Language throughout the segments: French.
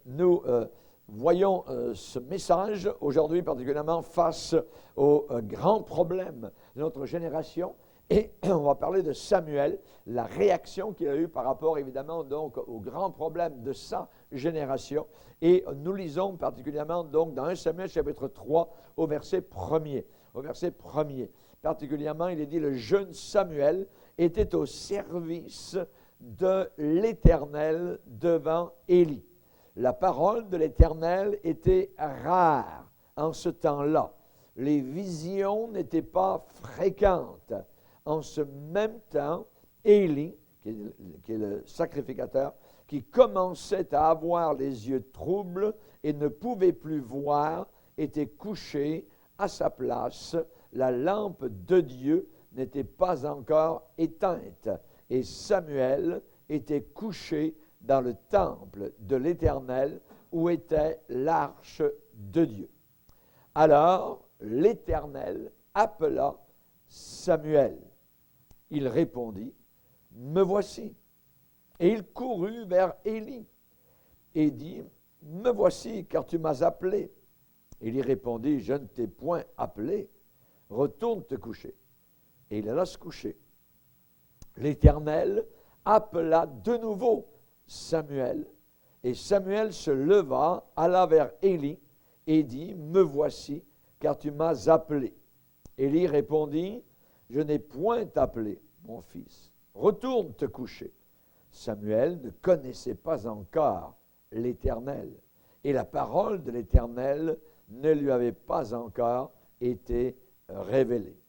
nous voyons ce message aujourd'hui particulièrement face aux grands problèmes de notre génération. Et on va parler de Samuel, la réaction qu'il a eue par rapport évidemment donc aux grands problèmes de sa génération. Et nous lisons particulièrement donc dans 1 Samuel chapitre 3 au verset 1er. Au verset 1er, particulièrement, il est dit: le jeune Samuel était au service de l'Éternel devant Élie. La parole de l'Éternel était rare en ce temps-là. Les visions n'étaient pas fréquentes. En ce même temps, Élie, qui est le sacrificateur, qui commençait à avoir les yeux troubles et ne pouvait plus voir, était couché à sa place. La lampe de Dieu n'était pas encore éteinte. Et Samuel était couché dans le temple de l'Éternel où était l'arche de Dieu. Alors l'Éternel appela Samuel. Il répondit: me voici. Et il courut vers Élie et dit: me voici, car tu m'as appelé. Élie répondit: je ne t'ai point appelé, retourne te coucher. Et il alla se coucher. L'Éternel appela de nouveau Samuel, et Samuel se leva, alla vers Élie et dit: me voici, car tu m'as appelé. Élie répondit: je n'ai point appelé, mon fils, retourne te coucher. Samuel ne connaissait pas encore l'Éternel, et la parole de l'Éternel ne lui avait pas encore été révélée.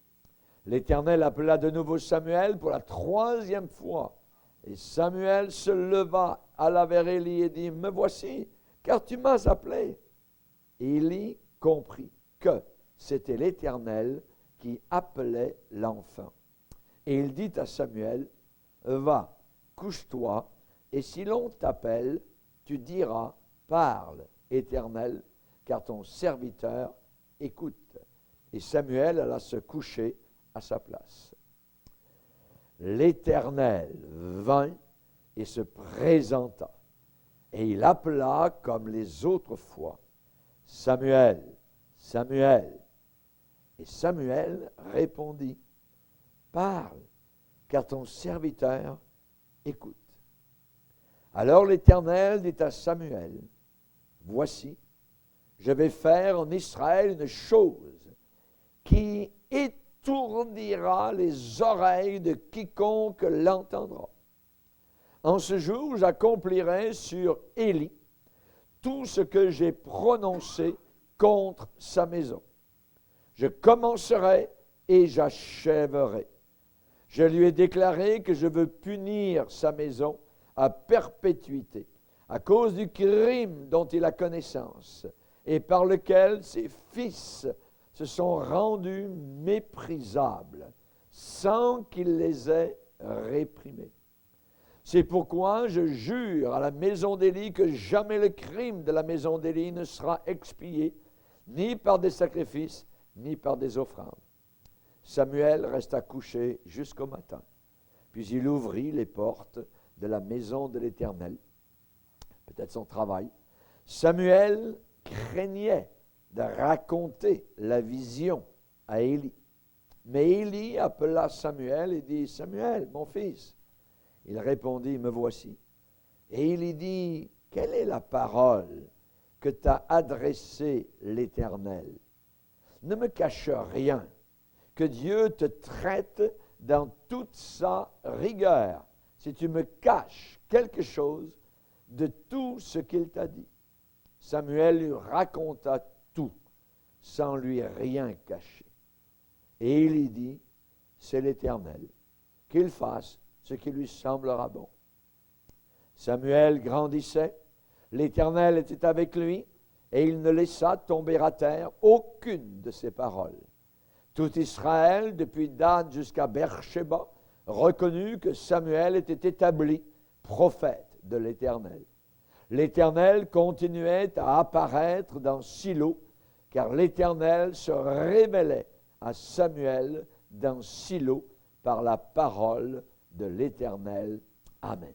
L'Éternel appela de nouveau Samuel pour la 3e fois. Et Samuel se leva, alla vers Élie et dit: me voici, car tu m'as appelé. Élie comprit que c'était l'Éternel qui appelait l'enfant. Et il dit à Samuel: va, couche-toi, et si l'on t'appelle, tu diras: parle, Éternel, car ton serviteur écoute. Et Samuel alla se coucher à sa place. L'Éternel vint et se présenta, et il appela comme les autres fois: Samuel, Samuel. Et Samuel répondit: parle, car ton serviteur écoute. Alors l'Éternel dit à Samuel: voici, je vais faire en Israël une chose qui étourdira les oreilles de quiconque l'entendra. En ce jour, j'accomplirai sur Élie tout ce que j'ai prononcé contre sa maison. Je commencerai et j'achèverai. Je lui ai déclaré que je veux punir sa maison à perpétuité, à cause du crime dont il a connaissance, et par lequel ses fils se sont rendus méprisables, sans qu'il les ait réprimés. C'est pourquoi je jure à la maison d'Élie que jamais le crime de la maison d'Élie ne sera expié, ni par des sacrifices, ni par des offrandes. Samuel resta couché jusqu'au matin. Puis il ouvrit les portes de la maison de l'Éternel, peut-être son travail. Samuel craignait de raconter la vision à Élie. Mais Élie appela Samuel et dit: Samuel, mon fils. Il répondit: me voici. Et il lui dit: quelle est la parole que t'a adressée l'Éternel? Ne me cache rien, que Dieu te traite dans toute sa rigueur, si tu me caches quelque chose de tout ce qu'il t'a dit. Samuel lui raconta tout, sans lui rien cacher. Et il lui dit: c'est l'Éternel, qu'il fasse ce qui lui semblera bon. Samuel grandissait, l'Éternel était avec lui, et il ne laissa tomber à terre aucune de ses paroles. Tout Israël, depuis Dan jusqu'à Beersheba, reconnut que Samuel était établi prophète de l'Éternel. L'Éternel continuait à apparaître dans Silo, car l'Éternel se révélait à Samuel dans Silo par la parole de l'Éternel. Amen.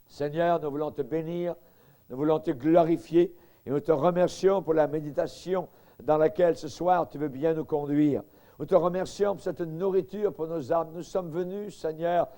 Seigneur, nous voulons te bénir Nous voulons te glorifier et nous te remercions pour la méditation dans laquelle ce soir tu veux bien nous conduire. Nous te remercions pour cette nourriture pour nos âmes. Nous sommes venus, Seigneur,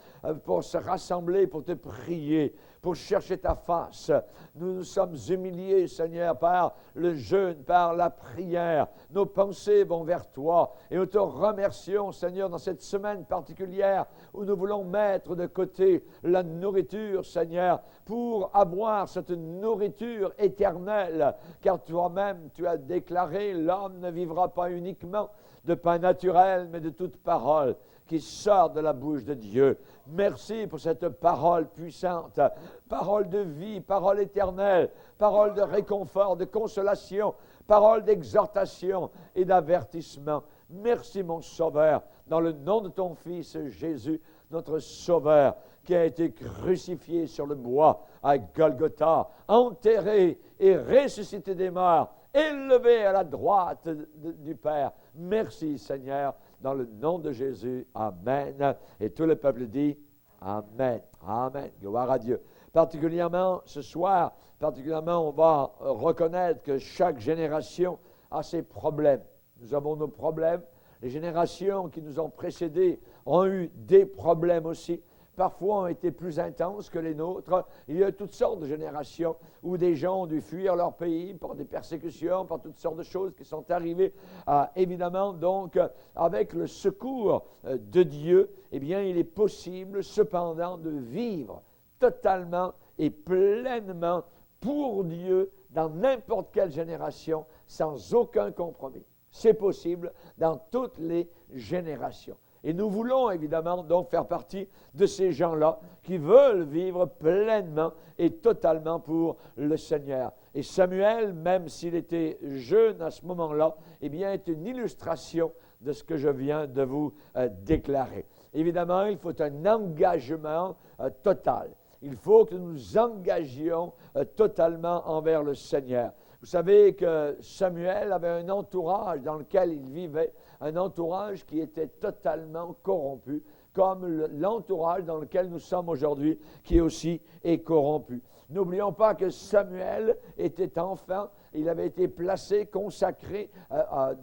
pour se rassembler, pour te prier, pour chercher ta face. Nous nous sommes humiliés, Seigneur, par le jeûne, par la prière. Nos pensées vont vers toi. Et nous te remercions, Seigneur, dans cette semaine particulière où nous voulons mettre de côté la nourriture, Seigneur, pour avoir cette nourriture éternelle. Car toi-même, tu as déclaré, l'homme ne vivra pas uniquement de pain naturel, mais de toute parole qui sort de la bouche de Dieu. Merci pour cette parole puissante, parole de vie, parole éternelle, parole de réconfort, de consolation, parole d'exhortation et d'avertissement. Merci, mon Sauveur, dans le nom de ton Fils Jésus, notre Sauveur, qui a été crucifié sur le bois à Golgotha, enterré et ressuscité des morts, élevé à la droite du Père. Merci, Seigneur, dans le nom de Jésus. Amen. Et tout le peuple dit Amen. Amen. Gloire à Dieu. Particulièrement ce soir, on va reconnaître que chaque génération a ses problèmes. Nous avons nos problèmes. Les générations qui nous ont précédés ont eu des problèmes aussi. Parfois ont été plus intenses que les nôtres. Il y a toutes sortes de générations où des gens ont dû fuir leur pays par des persécutions, par toutes sortes de choses qui sont arrivées. Évidemment, donc, avec le secours de Dieu, eh bien, il est possible cependant de vivre totalement et pleinement pour Dieu dans n'importe quelle génération, sans aucun compromis. C'est possible dans toutes les générations. Et nous voulons évidemment donc faire partie de ces gens-là qui veulent vivre pleinement et totalement pour le Seigneur. Et Samuel, même s'il était jeune à ce moment-là, eh bien, est une illustration de ce que je viens de vous déclarer. Évidemment, il faut un engagement total. Il faut que nous nous engagions totalement envers le Seigneur. Vous savez que Samuel avait un entourage dans lequel il vivait, un entourage qui était totalement corrompu, comme l'entourage dans lequel nous sommes aujourd'hui, qui aussi est corrompu. N'oublions pas que Samuel était enfant, il avait été placé, consacré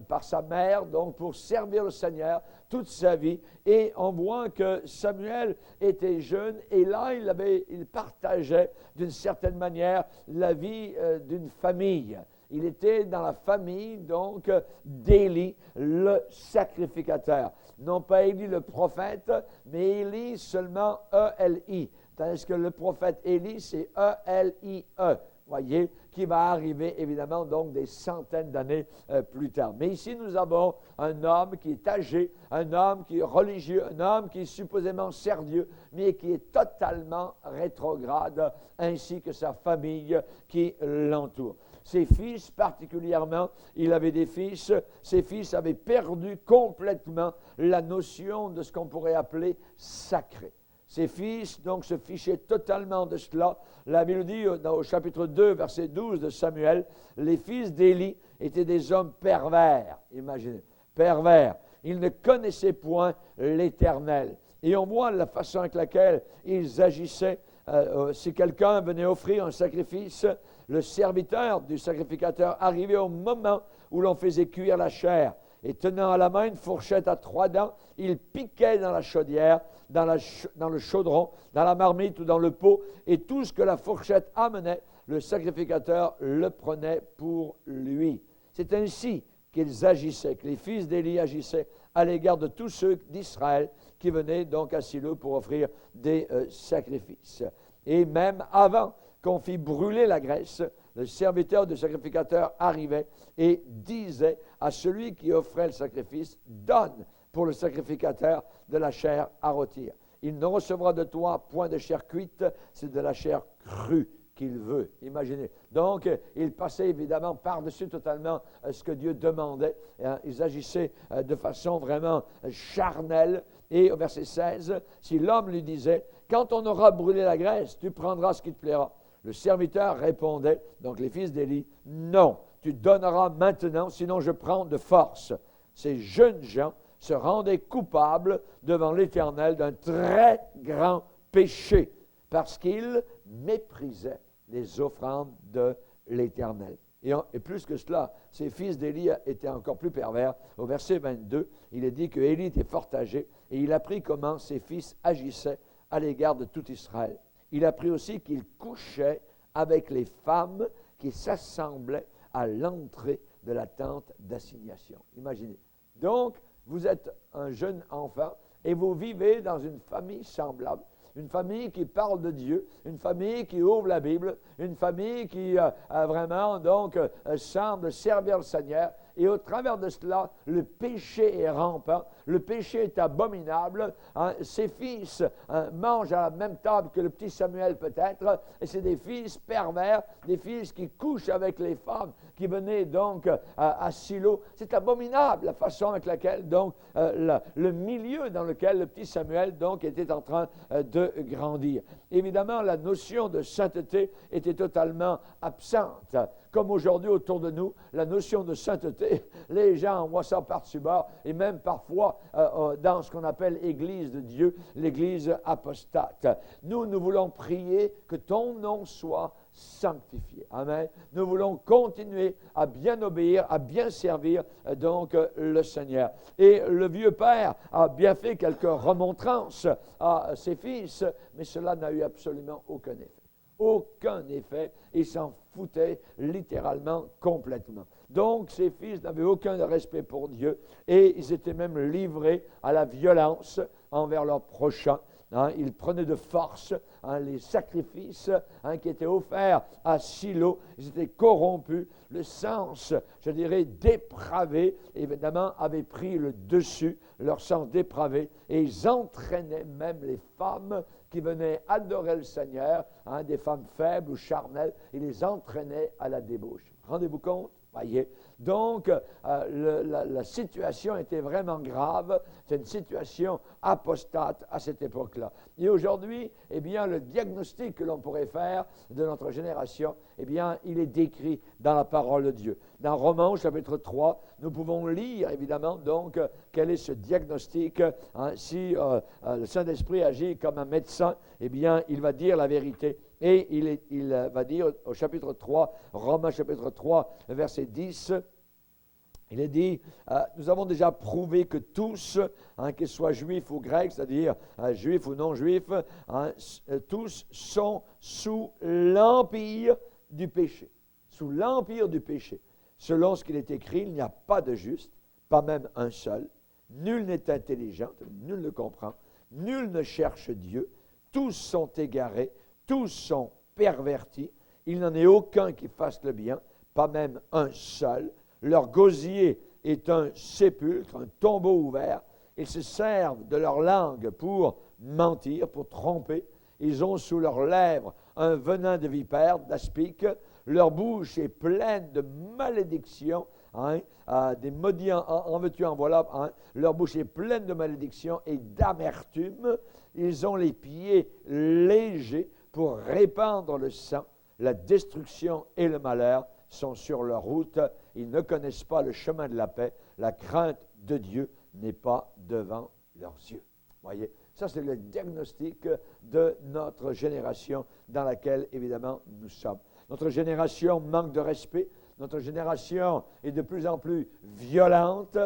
par sa mère, donc pour servir le Seigneur toute sa vie. Et on voit que Samuel était jeune, et là, il partageait d'une certaine manière la vie d'une famille. Il était dans la famille, donc, d'Élie, le sacrificateur. Non pas Élie le prophète, mais Élie seulement E-L-I. Tandis que le prophète Élie, c'est E-L-I-E. Voyez, qui va arriver évidemment donc des centaines d'années plus tard. Mais ici, nous avons un homme qui est âgé, un homme qui est religieux, un homme qui supposément sert Dieu, mais qui est totalement rétrograde, ainsi que sa famille qui l'entoure. Ses fils particulièrement, il avait des fils, ses fils avaient perdu complètement la notion de ce qu'on pourrait appeler sacré. Ses fils, donc, se fichaient totalement de cela. La Bible dit, au chapitre 2, verset 12 de Samuel, les fils d'Élie étaient des hommes pervers. Imaginez, pervers. Ils ne connaissaient point l'Éternel. Et on voit la façon avec laquelle ils agissaient. Si quelqu'un venait offrir un sacrifice, le serviteur du sacrificateur arrivait au moment où l'on faisait cuire la chair. Et tenant à la main une fourchette à 3 dents, il piquait dans la chaudière, dans le chaudron, dans la marmite ou dans le pot, et tout ce que la fourchette amenait, le sacrificateur le prenait pour lui. C'est ainsi qu'ils agissaient, que les fils d'Élie agissaient à l'égard de tous ceux d'Israël qui venaient donc à Silo pour offrir des sacrifices. Et même avant qu'on fit brûler la graisse, le serviteur du sacrificateur arrivait et disait à celui qui offrait le sacrifice, « Donne pour le sacrificateur de la chair à rôtir. Il ne recevra de toi point de chair cuite, c'est de la chair crue qu'il veut. » Imaginez. Donc, il passait évidemment par-dessus totalement ce que Dieu demandait. Ils agissaient de façon vraiment charnelle. Et au verset 16, si l'homme lui disait, « Quand on aura brûlé la graisse, tu prendras ce qui te plaira. » Le serviteur répondait, donc les fils d'Élie, « Non, tu donneras maintenant, sinon je prends de force. » Ces jeunes gens se rendaient coupables devant l'Éternel d'un très grand péché, parce qu'ils méprisaient les offrandes de l'Éternel. Et plus que cela, ses fils d'Élie étaient encore plus pervers. Au verset 22, il est dit que Élie était fort âgé et il apprit comment ses fils agissaient à l'égard de tout Israël. Il apprit aussi qu'il couchait avec les femmes qui s'assemblaient à l'entrée de la tente d'assignation. Imaginez. Donc, vous êtes un jeune enfant et vous vivez dans une famille semblable. Une famille qui parle de Dieu, une famille qui ouvre la Bible, une famille qui vraiment donc semble servir le Seigneur. Et au travers de cela, le péché est rampant, le péché est abominable. Ses fils mangent à la même table que le petit Samuel peut-être, et c'est des fils pervers, des fils qui couchent avec les femmes qui venaient donc à Silo. C'est abominable la façon avec laquelle donc le milieu dans lequel le petit Samuel donc était en train de grandir. Évidemment, la notion de sainteté était totalement absente. Comme aujourd'hui autour de nous, la notion de sainteté, les gens voient ça par-dessus bas, et même parfois dans ce qu'on appelle l'Église de Dieu, l'Église apostate. Nous voulons prier que ton nom soit sanctifié. Amen. Nous voulons continuer à bien obéir, à bien servir donc le Seigneur. Et le vieux père a bien fait quelques remontrances à ses fils, mais cela n'a eu absolument aucun effet. Aucun effet. Il s'en foutait littéralement complètement. Donc, ses fils n'avaient aucun respect pour Dieu et ils étaient même livrés à la violence envers leurs prochains. Ils prenaient de force les sacrifices qui étaient offerts à Silo. Ils étaient corrompus. Le sens, je dirais, dépravé, évidemment, avait pris le dessus, leur sens dépravé, et ils entraînaient même les femmes qui venaient adorer le Seigneur, des femmes faibles ou charnelles, ils les entraînaient à la débauche. Rendez-vous compte? Voyez. Donc, la situation était vraiment grave. C'est une situation apostate à cette époque-là. Et aujourd'hui, eh bien, le diagnostic que l'on pourrait faire de notre génération, eh bien, il est décrit dans la parole de Dieu. Dans Romains, chapitre 3, nous pouvons lire, évidemment, donc, quel est ce diagnostic. Si le Saint-Esprit agit comme un médecin, eh bien, il va dire la vérité. Et il va dire au chapitre 3, Romains chapitre 3, verset 10, il est dit, nous avons déjà prouvé que tous, qu'ils soient juifs ou grecs, c'est-à-dire juifs ou non-juifs, tous sont sous l'empire du péché. Sous l'empire du péché. Selon ce qu'il est écrit, il n'y a pas de juste, pas même un seul. Nul n'est intelligent, nul ne comprend, nul ne cherche Dieu, tous sont égarés, tous sont pervertis, il n'en est aucun qui fasse le bien, pas même un seul. Leur gosier est un sépulcre, un tombeau ouvert. Ils se servent de leur langue pour mentir, pour tromper. Ils ont sous leurs lèvres un venin de vipère, d'aspic. Leur bouche est pleine de malédictions, des maudits en veux-tu en voilà. Leur bouche est pleine de malédictions et d'amertume. Ils ont les pieds légers pour répandre le sang. La destruction et le malheur sont sur leur route. Ils ne connaissent pas le chemin de la paix. La crainte de Dieu n'est pas devant leurs yeux. Voyez, ça c'est le diagnostic de notre génération dans laquelle, évidemment, nous sommes. Notre génération manque de respect. Notre génération est de plus en plus violente,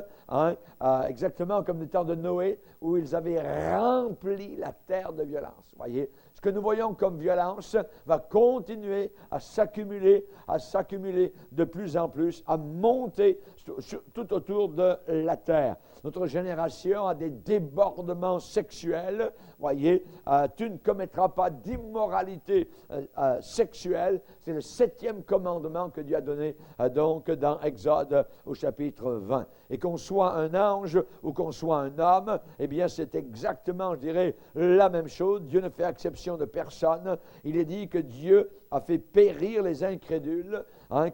exactement comme le temps de Noé, où ils avaient rempli la terre de violence. Voyez, ce que nous voyons comme violence va continuer à s'accumuler de plus en plus, à monter tout autour de la terre. Notre génération a des débordements sexuels. Voyez, tu ne commettras pas d'immoralité sexuelle. C'est le 7e commandement que Dieu a donné donc dans Exode au chapitre 20. Et qu'on soit un ange ou qu'on soit un homme, eh bien c'est exactement, je dirais, la même chose. Dieu ne fait exception de personne. Il est dit que Dieu a fait périr les incrédules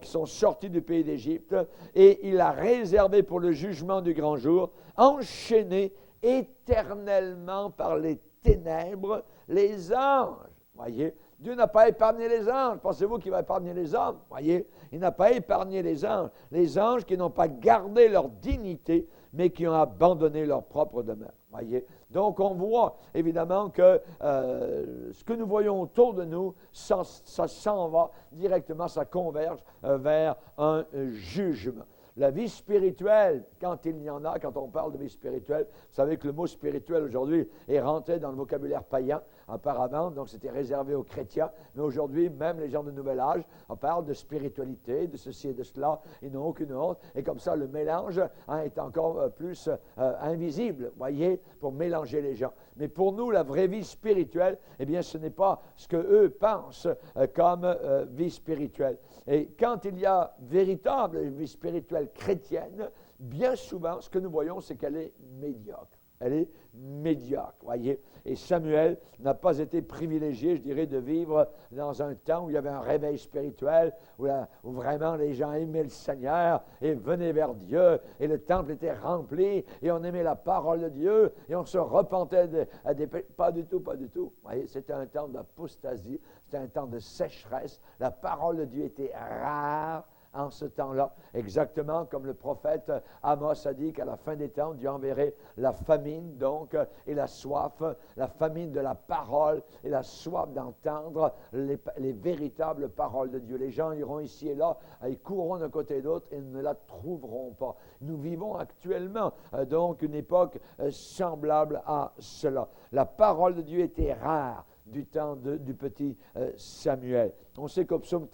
qui sont sortis du pays d'Égypte, et il a réservé pour le jugement du grand jour, enchaînés éternellement par les ténèbres, les anges. Voyez, Dieu n'a pas épargné les anges. Pensez-vous qu'il va épargner les hommes? Voyez, il n'a pas épargné les anges. Les anges qui n'ont pas gardé leur dignité, mais qui ont abandonné leur propre demeure. Voyez? Donc, on voit évidemment que ce que nous voyons autour de nous, ça s'en va directement, ça converge vers un jugement. La vie spirituelle, quand il y en a, quand on parle de vie spirituelle, vous savez que le mot spirituel aujourd'hui est rentré dans le vocabulaire païen auparavant, donc c'était réservé aux chrétiens, mais aujourd'hui, même les gens de nouvel âge, on parle de spiritualité, de ceci et de cela, ils n'ont aucune honte, et comme ça, le mélange est encore plus invisible, voyez, pour mélanger les gens. Mais pour nous, la vraie vie spirituelle, eh bien, ce n'est pas ce qu'eux pensent comme vie spirituelle. Et quand il y a véritable vie spirituelle chrétienne, bien souvent, ce que nous voyons, c'est qu'elle est médiocre. Elle est médiocre, voyez. Et Samuel n'a pas été privilégié, je dirais, de vivre dans un temps où il y avait un réveil spirituel, où vraiment les gens aimaient le Seigneur et venaient vers Dieu, et le temple était rempli, et on aimait la parole de Dieu, et on se repentait des péchés. Pas du tout, pas du tout. Voyez, c'était un temps d'apostasie, c'était un temps de sécheresse. La parole de Dieu était rare en ce temps-là, exactement comme le prophète Amos a dit qu'à la fin des temps, Dieu enverrait la famine, donc, et la soif, la famine de la parole et la soif d'entendre les véritables paroles de Dieu. Les gens iront ici et là, ils courront d'un côté et d'autre et ne la trouveront pas. Nous vivons actuellement, donc, une époque semblable à cela. La parole de Dieu était rare du temps du petit Samuel. On sait qu'au psaume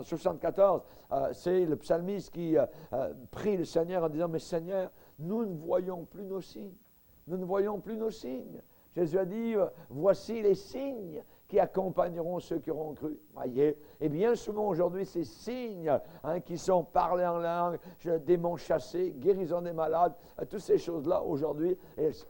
74, c'est le psalmiste qui prie le Seigneur en disant « Mais Seigneur, nous ne voyons plus nos signes. Nous ne voyons plus nos signes. » Jésus a dit « Voici les signes qui accompagneront ceux qui auront cru. » Voyez? Et bien souvent aujourd'hui, ces signes qui sont parlés en langue, démons chassés, guérison des malades, toutes ces choses-là aujourd'hui,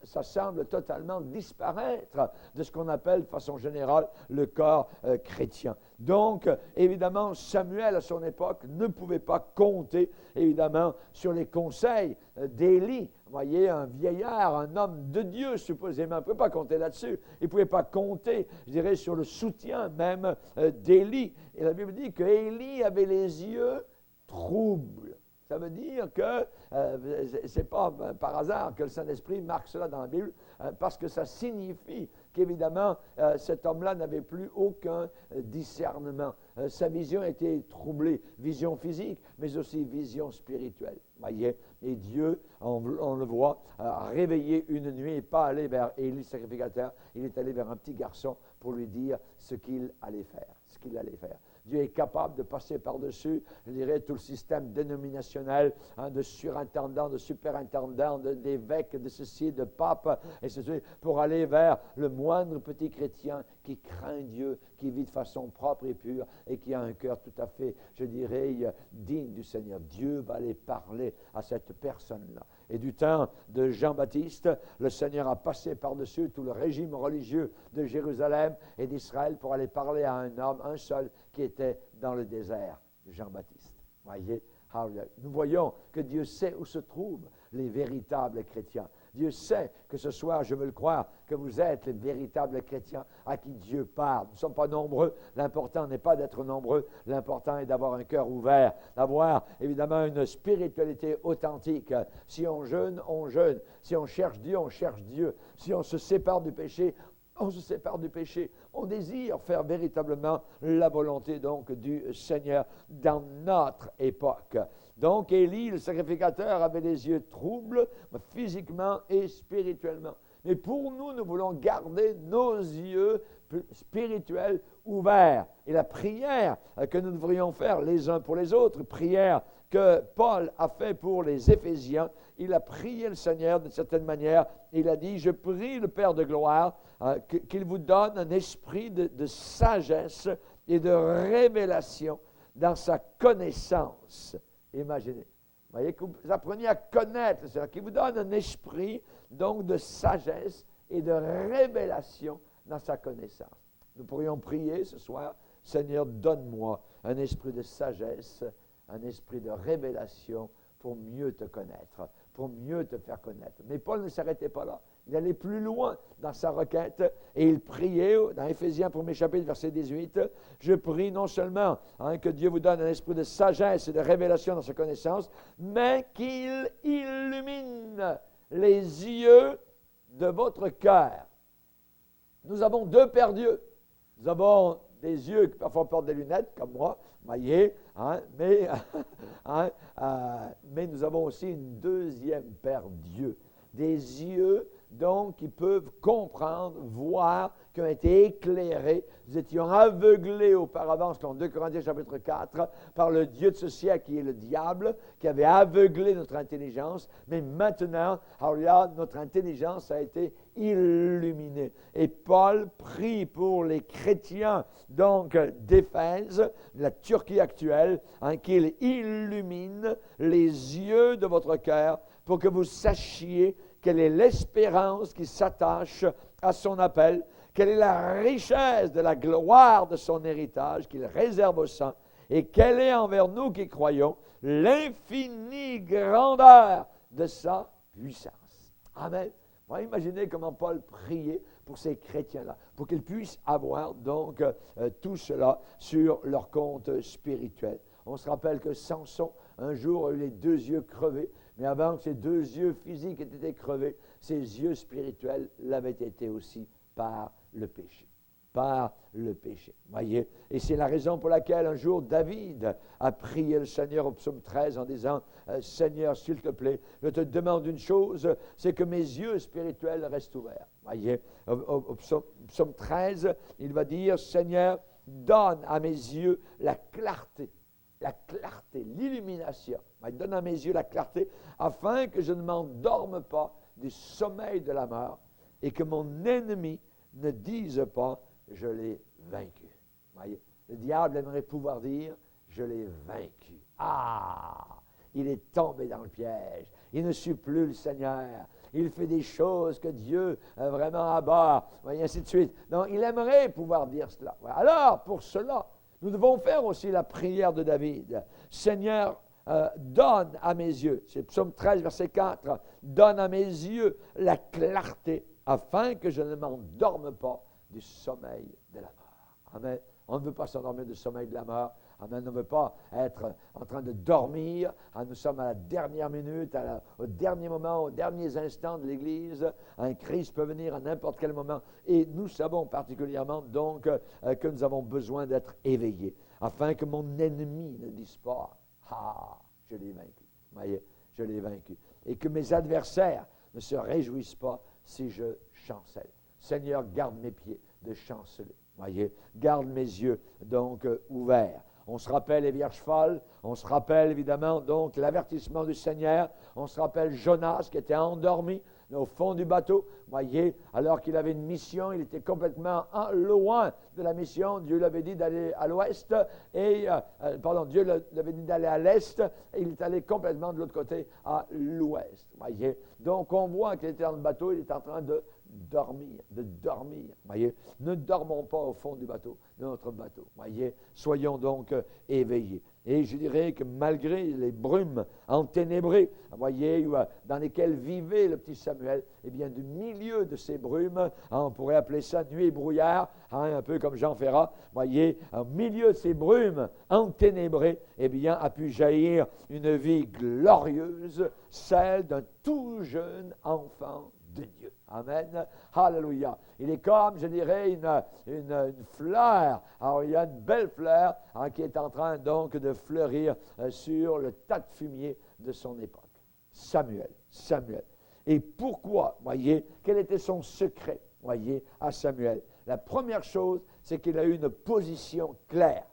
ça semble totalement disparaître de ce qu'on appelle de façon générale le corps chrétien. Donc, évidemment, Samuel à son époque ne pouvait pas compter, évidemment, sur les conseils d'Élie. Vous voyez, un vieillard, un homme de Dieu, supposément, il ne pouvait pas compter là-dessus. Il ne pouvait pas compter, je dirais, sur le soutien même d'Élie. Et la Bible dit qu'Élie avait les yeux troubles. Ça veut dire que ce n'est pas par hasard que le Saint-Esprit marque cela dans la Bible, parce que ça signifie qu'évidemment, cet homme-là n'avait plus aucun discernement. Sa vision était troublée, vision physique, mais aussi vision spirituelle. Voyez? Et Dieu, on le voit, a réveillé une nuit et pas aller vers Élie, sacrificateur. Il est allé vers un petit garçon pour lui dire ce qu'il allait faire. Dieu est capable de passer par-dessus, je dirais, tout le système dénominationnel, de surintendants, de superintendants, d'évêques, de ceci, de papes, et ceci, pour aller vers le moindre petit chrétien qui craint Dieu, qui vit de façon propre et pure, et qui a un cœur tout à fait, je dirais, digne du Seigneur. Dieu va aller parler à cette personne-là. Et du temps de Jean-Baptiste, le Seigneur a passé par-dessus tout le régime religieux de Jérusalem et d'Israël pour aller parler à un homme, un seul, qui était dans le désert, Jean-Baptiste. Voyez, nous voyons que Dieu sait où se trouvent les véritables chrétiens. Dieu sait que ce soir, je veux le croire, que vous êtes les véritables chrétiens à qui Dieu parle. Nous ne sommes pas nombreux. L'important n'est pas d'être nombreux. L'important est d'avoir un cœur ouvert, d'avoir évidemment une spiritualité authentique. Si on jeûne, on jeûne. Si on cherche Dieu, on cherche Dieu. Si on se sépare du péché, on se sépare du péché. On désire faire véritablement la volonté donc du Seigneur dans notre époque. Donc Élie, le sacrificateur, avait les yeux troubles physiquement et spirituellement. Mais pour nous, nous voulons garder nos yeux spirituels ouverts. Et la prière que nous devrions faire les uns pour les autres, prière que Paul a fait pour les Éphésiens, il a prié le Seigneur d'une certaine manière. Il a dit, je prie le Père de gloire qu'il vous donne un esprit de sagesse et de révélation dans sa connaissance. Imaginez. Vous voyez, que vous appreniez à connaître le Seigneur, qu'il vous donne un esprit donc de sagesse et de révélation dans sa connaissance. Nous pourrions prier ce soir, Seigneur, donne-moi un esprit de sagesse, un esprit de révélation pour mieux te connaître, pour mieux te faire connaître. Mais Paul ne s'arrêtait pas là. Il allait plus loin dans sa requête et il priait dans Éphésiens 1er chapitre, verset 18. Je prie non seulement que Dieu vous donne un esprit de sagesse et de révélation dans sa connaissance, mais qu'il illumine les yeux de votre cœur. Nous avons deux Pères Dieu. Nous avons des yeux qui parfois portent des lunettes, comme moi, voyez, mais nous avons aussi une deuxième Père Dieu. Des yeux, donc, qui peuvent comprendre, voir, qui ont été éclairés. Nous étions aveuglés auparavant, selon 2 Corinthiens chapitre 4, par le Dieu de ce siècle qui est le diable, qui avait aveuglé notre intelligence. Mais maintenant, alors notre intelligence a été illuminée. Et Paul prie pour les chrétiens, donc, d'Éphèse, la Turquie actuelle, qu'il illumine les yeux de votre cœur pour que vous sachiez quelle est l'espérance qui s'attache à son appel, quelle est la richesse de la gloire de son héritage qu'il réserve aux saints, et quelle est envers nous qui croyons l'infinie grandeur de sa puissance. Amen. On va imaginer comment Paul priait pour ces chrétiens-là, pour qu'ils puissent avoir donc tout cela sur leur compte spirituel. On se rappelle que Samson, un jour, a eu les deux yeux crevés, mais avant que ses deux yeux physiques aient été crevés, ses yeux spirituels l'avaient été aussi par le péché. Par le péché. Voyez? Et c'est la raison pour laquelle un jour David a prié le Seigneur au psaume 13 en disant « Seigneur, s'il te plaît, je te demande une chose, c'est que mes yeux spirituels restent ouverts. » Voyez? Au psaume 13, il va dire « Seigneur, donne à mes yeux la clarté. » La clarté, l'illumination. Donne à mes yeux la clarté, afin que je ne m'endorme pas du sommeil de la mort et que mon ennemi ne dise pas « je l'ai vaincu ». Voyez, le diable aimerait pouvoir dire « je l'ai vaincu ». Ah! Il est tombé dans le piège. Il ne suit plus le Seigneur. Il fait des choses que Dieu vraiment abat, et ainsi de suite. Donc, il aimerait pouvoir dire cela. Alors, pour cela, nous devons faire aussi la prière de David. Seigneur, donne à mes yeux, c'est psaume 13, verset 4, donne à mes yeux la clarté, afin que je ne m'endorme pas du sommeil de la mort. Amen. On ne veut pas s'endormir du sommeil de la mort. Amen. On ne veut pas être en train de dormir. Nous sommes à la dernière minute, au dernier moment, aux derniers instants de l'Église. Un Christ peut venir à n'importe quel moment. Et nous savons particulièrement donc que nous avons besoin d'être éveillés, afin que mon ennemi ne dise pas « Ah, je l'ai vaincu ». Voyez, je l'ai vaincu. Et que mes adversaires ne se réjouissent pas si je chancelle. Seigneur, garde mes pieds de chanceler. Voyez, garde mes yeux donc ouverts. On se rappelle les vierges folles, on se rappelle évidemment donc l'avertissement du Seigneur, on se rappelle Jonas qui était endormi au fond du bateau. Voyez, alors qu'il avait une mission, il était complètement loin de la mission. Dieu lui avait dit d'aller à l'ouest, Dieu lui avait dit d'aller à l'est, et il est allé complètement de l'autre côté à l'ouest. Voyez, donc on voit qu'il était dans le bateau, il est en train de dormir. Voyez, ne dormons pas au fond du bateau, de notre bateau. Voyez, soyons donc éveillés. Et je dirais que malgré les brumes enténébrées, voyez, dans lesquelles vivait le petit Samuel, eh bien, du milieu de ces brumes, on pourrait appeler ça nuit et brouillard, un peu comme Jean Ferrat, voyez, au milieu de ces brumes enténébrées, eh bien, a pu jaillir une vie glorieuse, celle d'un tout jeune enfant de Dieu. Amen. Alléluia. Il est comme, je dirais, une fleur. Alors, il y a une belle fleur qui est en train donc de fleurir sur le tas de fumier de son époque. Samuel. Et pourquoi, voyez, quel était son secret, voyez, à Samuel? La première chose, c'est qu'il a eu une position claire.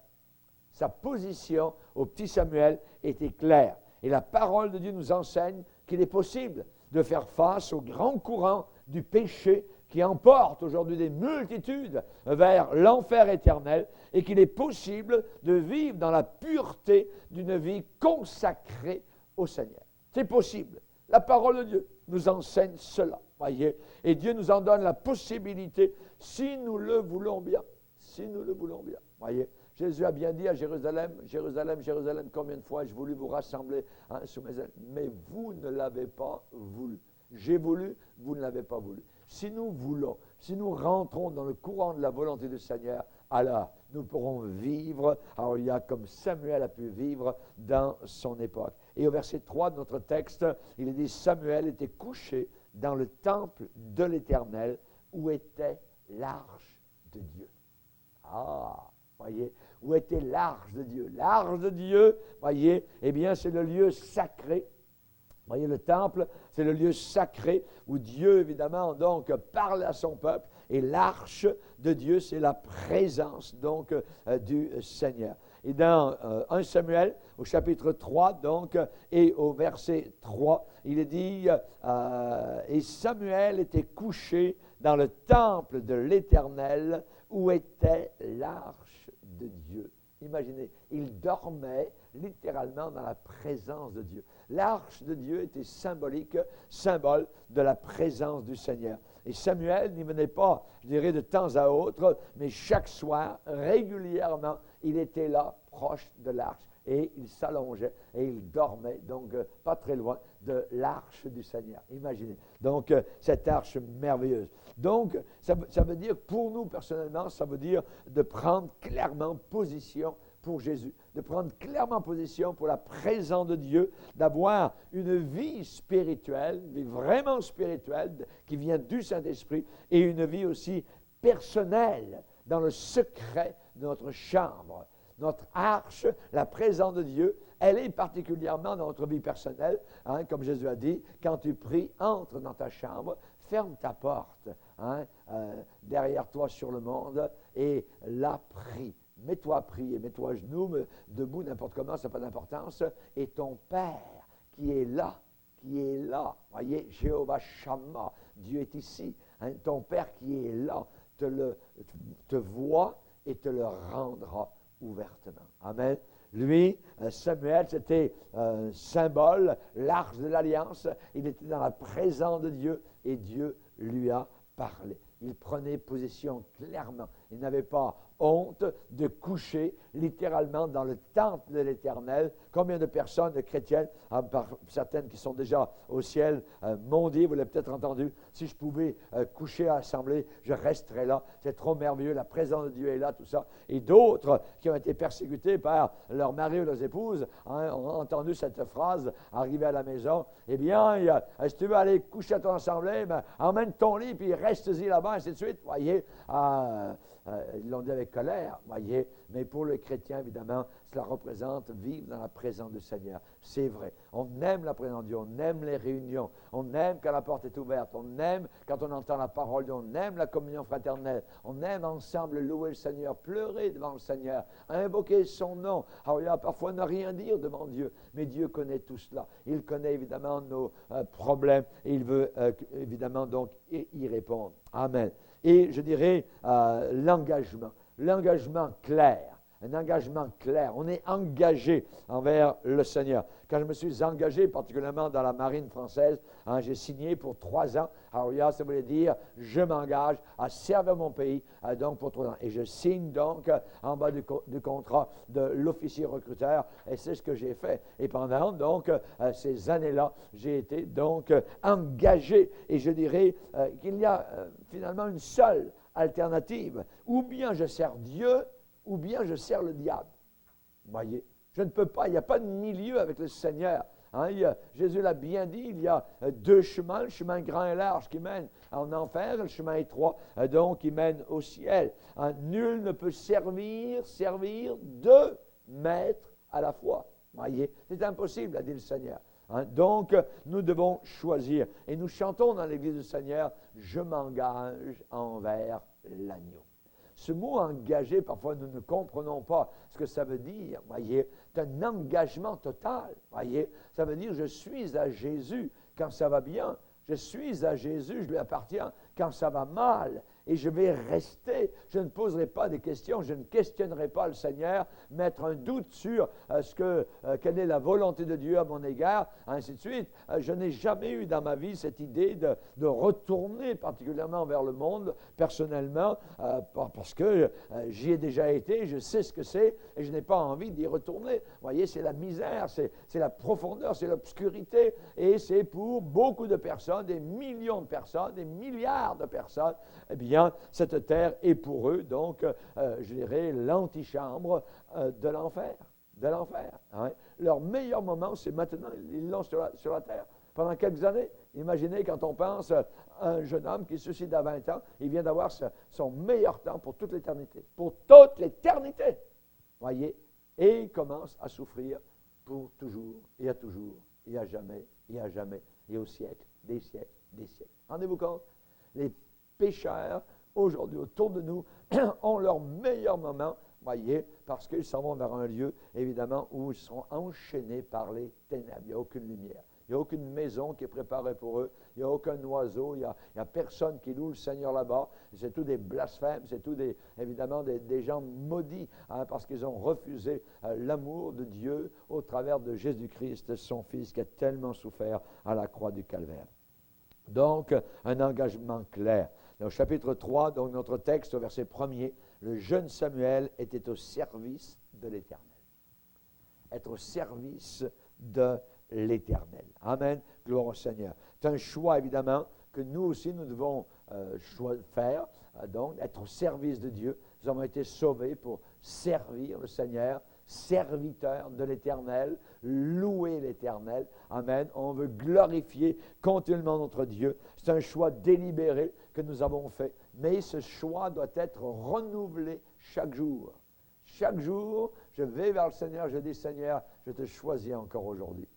Sa position au petit Samuel était claire. Et la parole de Dieu nous enseigne qu'il est possible de faire face au grand courant du péché qui emporte aujourd'hui des multitudes vers l'enfer éternel et qu'il est possible de vivre dans la pureté d'une vie consacrée au Seigneur. C'est possible. La parole de Dieu nous enseigne cela, voyez. Et Dieu nous en donne la possibilité si nous le voulons bien. Si nous le voulons bien, voyez. Jésus a bien dit à Jérusalem, Jérusalem, Jérusalem, combien de fois j'ai voulu vous rassembler sous mes ailes, mais vous ne l'avez pas voulu. j'ai voulu, vous ne l'avez pas voulu. Si nous voulons, si nous rentrons dans le courant de la volonté du Seigneur, alors nous pourrons vivre, alors il y a comme Samuel a pu vivre dans son époque. Et au verset 3 de notre texte, il est dit, Samuel était couché dans le temple de l'Éternel où était l'arche de Dieu. Ah, voyez, où était l'arche de Dieu? L'arche de Dieu, voyez, eh bien c'est le lieu sacré. Voyez, le temple, c'est le lieu sacré où Dieu, évidemment, donc, parle à son peuple. Et l'arche de Dieu, c'est la présence, donc, du Seigneur. Et dans 1 Samuel, au chapitre 3, donc, et au verset 3, il est dit, et Samuel était couché dans le temple de l'Éternel où était l'arche de Dieu. Imaginez, il dormait littéralement dans la présence de Dieu. L'arche de Dieu était symbolique, symbole de la présence du Seigneur. Et Samuel n'y venait pas, je dirais, de temps à autre, mais chaque soir, régulièrement, il était là, proche de l'arche, et il s'allongeait, et il dormait, donc pas très loin de l'arche du Seigneur. Imaginez. Donc, cette arche merveilleuse. Donc, ça veut dire, pour nous personnellement, ça veut dire de prendre clairement position pour Jésus, de prendre clairement position pour la présence de Dieu, d'avoir une vie spirituelle, une vie vraiment spirituelle qui vient du Saint-Esprit, et une vie aussi personnelle dans le secret de notre chambre. Notre arche, la présence de Dieu, elle est particulièrement dans notre vie personnelle, hein, comme Jésus a dit, quand tu pries, entre dans ta chambre, ferme ta porte, hein, derrière toi sur le monde, et là prie. Mets-toi à prier, mets-toi à genoux, debout, n'importe comment, ça n'a pas d'importance. Et ton Père qui est là, voyez, Jéhovah Shammah, Dieu est ici. Hein, ton Père qui est là te voit et te le rendra ouvertement. Amen. Lui, Samuel, c'était un symbole, l'arche de l'alliance. Il était dans la présence de Dieu et Dieu lui a parlé. Il prenait position clairement. Il n'avait pas honte de coucher littéralement dans le temple de l'Éternel. Combien de personnes, de chrétiennes, certaines qui sont déjà au ciel, m'ont dit, vous l'avez peut-être entendu, si je pouvais coucher à l'assemblée, je resterais là. C'est trop merveilleux, la présence de Dieu est là, tout ça. Et d'autres qui ont été persécutés par leur mari ou leurs épouses, hein, ont entendu cette phrase arriver à la maison. Eh bien, si tu veux aller coucher à ton assemblée, ben, emmène ton lit, puis reste-y là-bas, ainsi de suite. Voyez, ils l'ont dit avec colère, voyez, mais pour le chrétien, évidemment, cela représente vivre dans la présence du Seigneur. C'est vrai. On aime la présence de Dieu, on aime les réunions, on aime quand la porte est ouverte, on aime quand on entend la parole de Dieu, on aime la communion fraternelle, on aime ensemble louer le Seigneur, pleurer devant le Seigneur, invoquer son nom. Alors, il y a parfois ne rien dire devant Dieu, mais Dieu connaît tout cela. Il connaît évidemment nos problèmes et il veut évidemment donc y répondre. Amen. Et je dirais l'engagement clair. Un engagement clair. On est engagé envers le Seigneur. Quand je me suis engagé, particulièrement dans la marine française, hein, j'ai signé pour 3 ans. Alors, ça voulait dire, je m'engage à servir mon pays donc pour 3 ans. Et je signe donc en bas du contrat de l'officier recruteur. Et c'est ce que j'ai fait. Et pendant donc ces années-là, j'ai été donc engagé. Et je dirais qu'il y a finalement une seule alternative. Ou bien je sers Dieu, ou bien je sers le diable. Voyez, je ne peux pas, il n'y a pas de milieu avec le Seigneur. Hein, Jésus l'a bien dit, il y a 2 chemins, le chemin grand et large qui mène en enfer, et le chemin étroit donc qui mène au ciel. Hein, nul ne peut servir 2 maîtres à la fois. Voyez, c'est impossible, a dit le Seigneur. Hein, donc, nous devons choisir. Et nous chantons dans l'Église du Seigneur, « Je m'engage envers l'agneau ». Ce mot « engagé », parfois, nous ne comprenons pas ce que ça veut dire, voyez. C'est un engagement total, voyez. Ça veut dire, je suis à Jésus quand ça va bien. Je suis à Jésus, je lui appartiens quand ça va mal. et je vais rester. Je ne poserai pas des questions, je ne questionnerai pas le Seigneur, mettre un doute sur quelle est la volonté de Dieu à mon égard, ainsi de suite. Je n'ai jamais eu dans ma vie cette idée de retourner particulièrement vers le monde, personnellement, parce que j'y ai déjà été, je sais ce que c'est, et je n'ai pas envie d'y retourner. Vous voyez, c'est la misère, c'est la profondeur, c'est l'obscurité, et c'est pour beaucoup de personnes, des millions de personnes, des milliards de personnes, eh bien, cette terre est pour eux, donc, je dirais, l'antichambre de l'enfer. De l'enfer. Hein. Leur meilleur moment, c'est maintenant, ils l'ont sur la terre. Pendant quelques années, imaginez quand on pense à un jeune homme qui se suicide à 20 ans, il vient d'avoir son meilleur temps pour toute l'éternité. Pour toute l'éternité. Voyez, et il commence à souffrir pour toujours, et à jamais, et au siècle, des siècles, des siècles. Rendez-vous compte? Les pécheurs, aujourd'hui, autour de nous, ont leur meilleur moment, voyez, parce qu'ils s'en vont vers un lieu, évidemment, où ils seront enchaînés par les ténèbres. Il n'y a aucune lumière. Il n'y a aucune maison qui est préparée pour eux. Il n'y a aucun oiseau. Il n'y a personne qui loue le Seigneur là-bas. C'est tous des blasphèmes. C'est tous, évidemment, des gens maudits, hein, parce qu'ils ont refusé l'amour de Dieu au travers de Jésus-Christ, son Fils, qui a tellement souffert à la croix du Calvaire. Donc, un engagement clair. Au chapitre 3, donc notre texte, au verset 1er, le jeune Samuel était au service de l'Éternel. Être au service de l'Éternel. Amen. Gloire au Seigneur. C'est un choix, évidemment, que nous aussi, nous devons faire, donc, être au service de Dieu. Nous avons été sauvés pour servir le Seigneur, serviteurs de l'Éternel, louer l'Éternel. Amen. On veut glorifier continuellement notre Dieu. C'est un choix délibéré que nous avons fait. Mais ce choix doit être renouvelé chaque jour. Chaque jour, je vais vers le Seigneur, je dis, Seigneur, je te choisis encore aujourd'hui.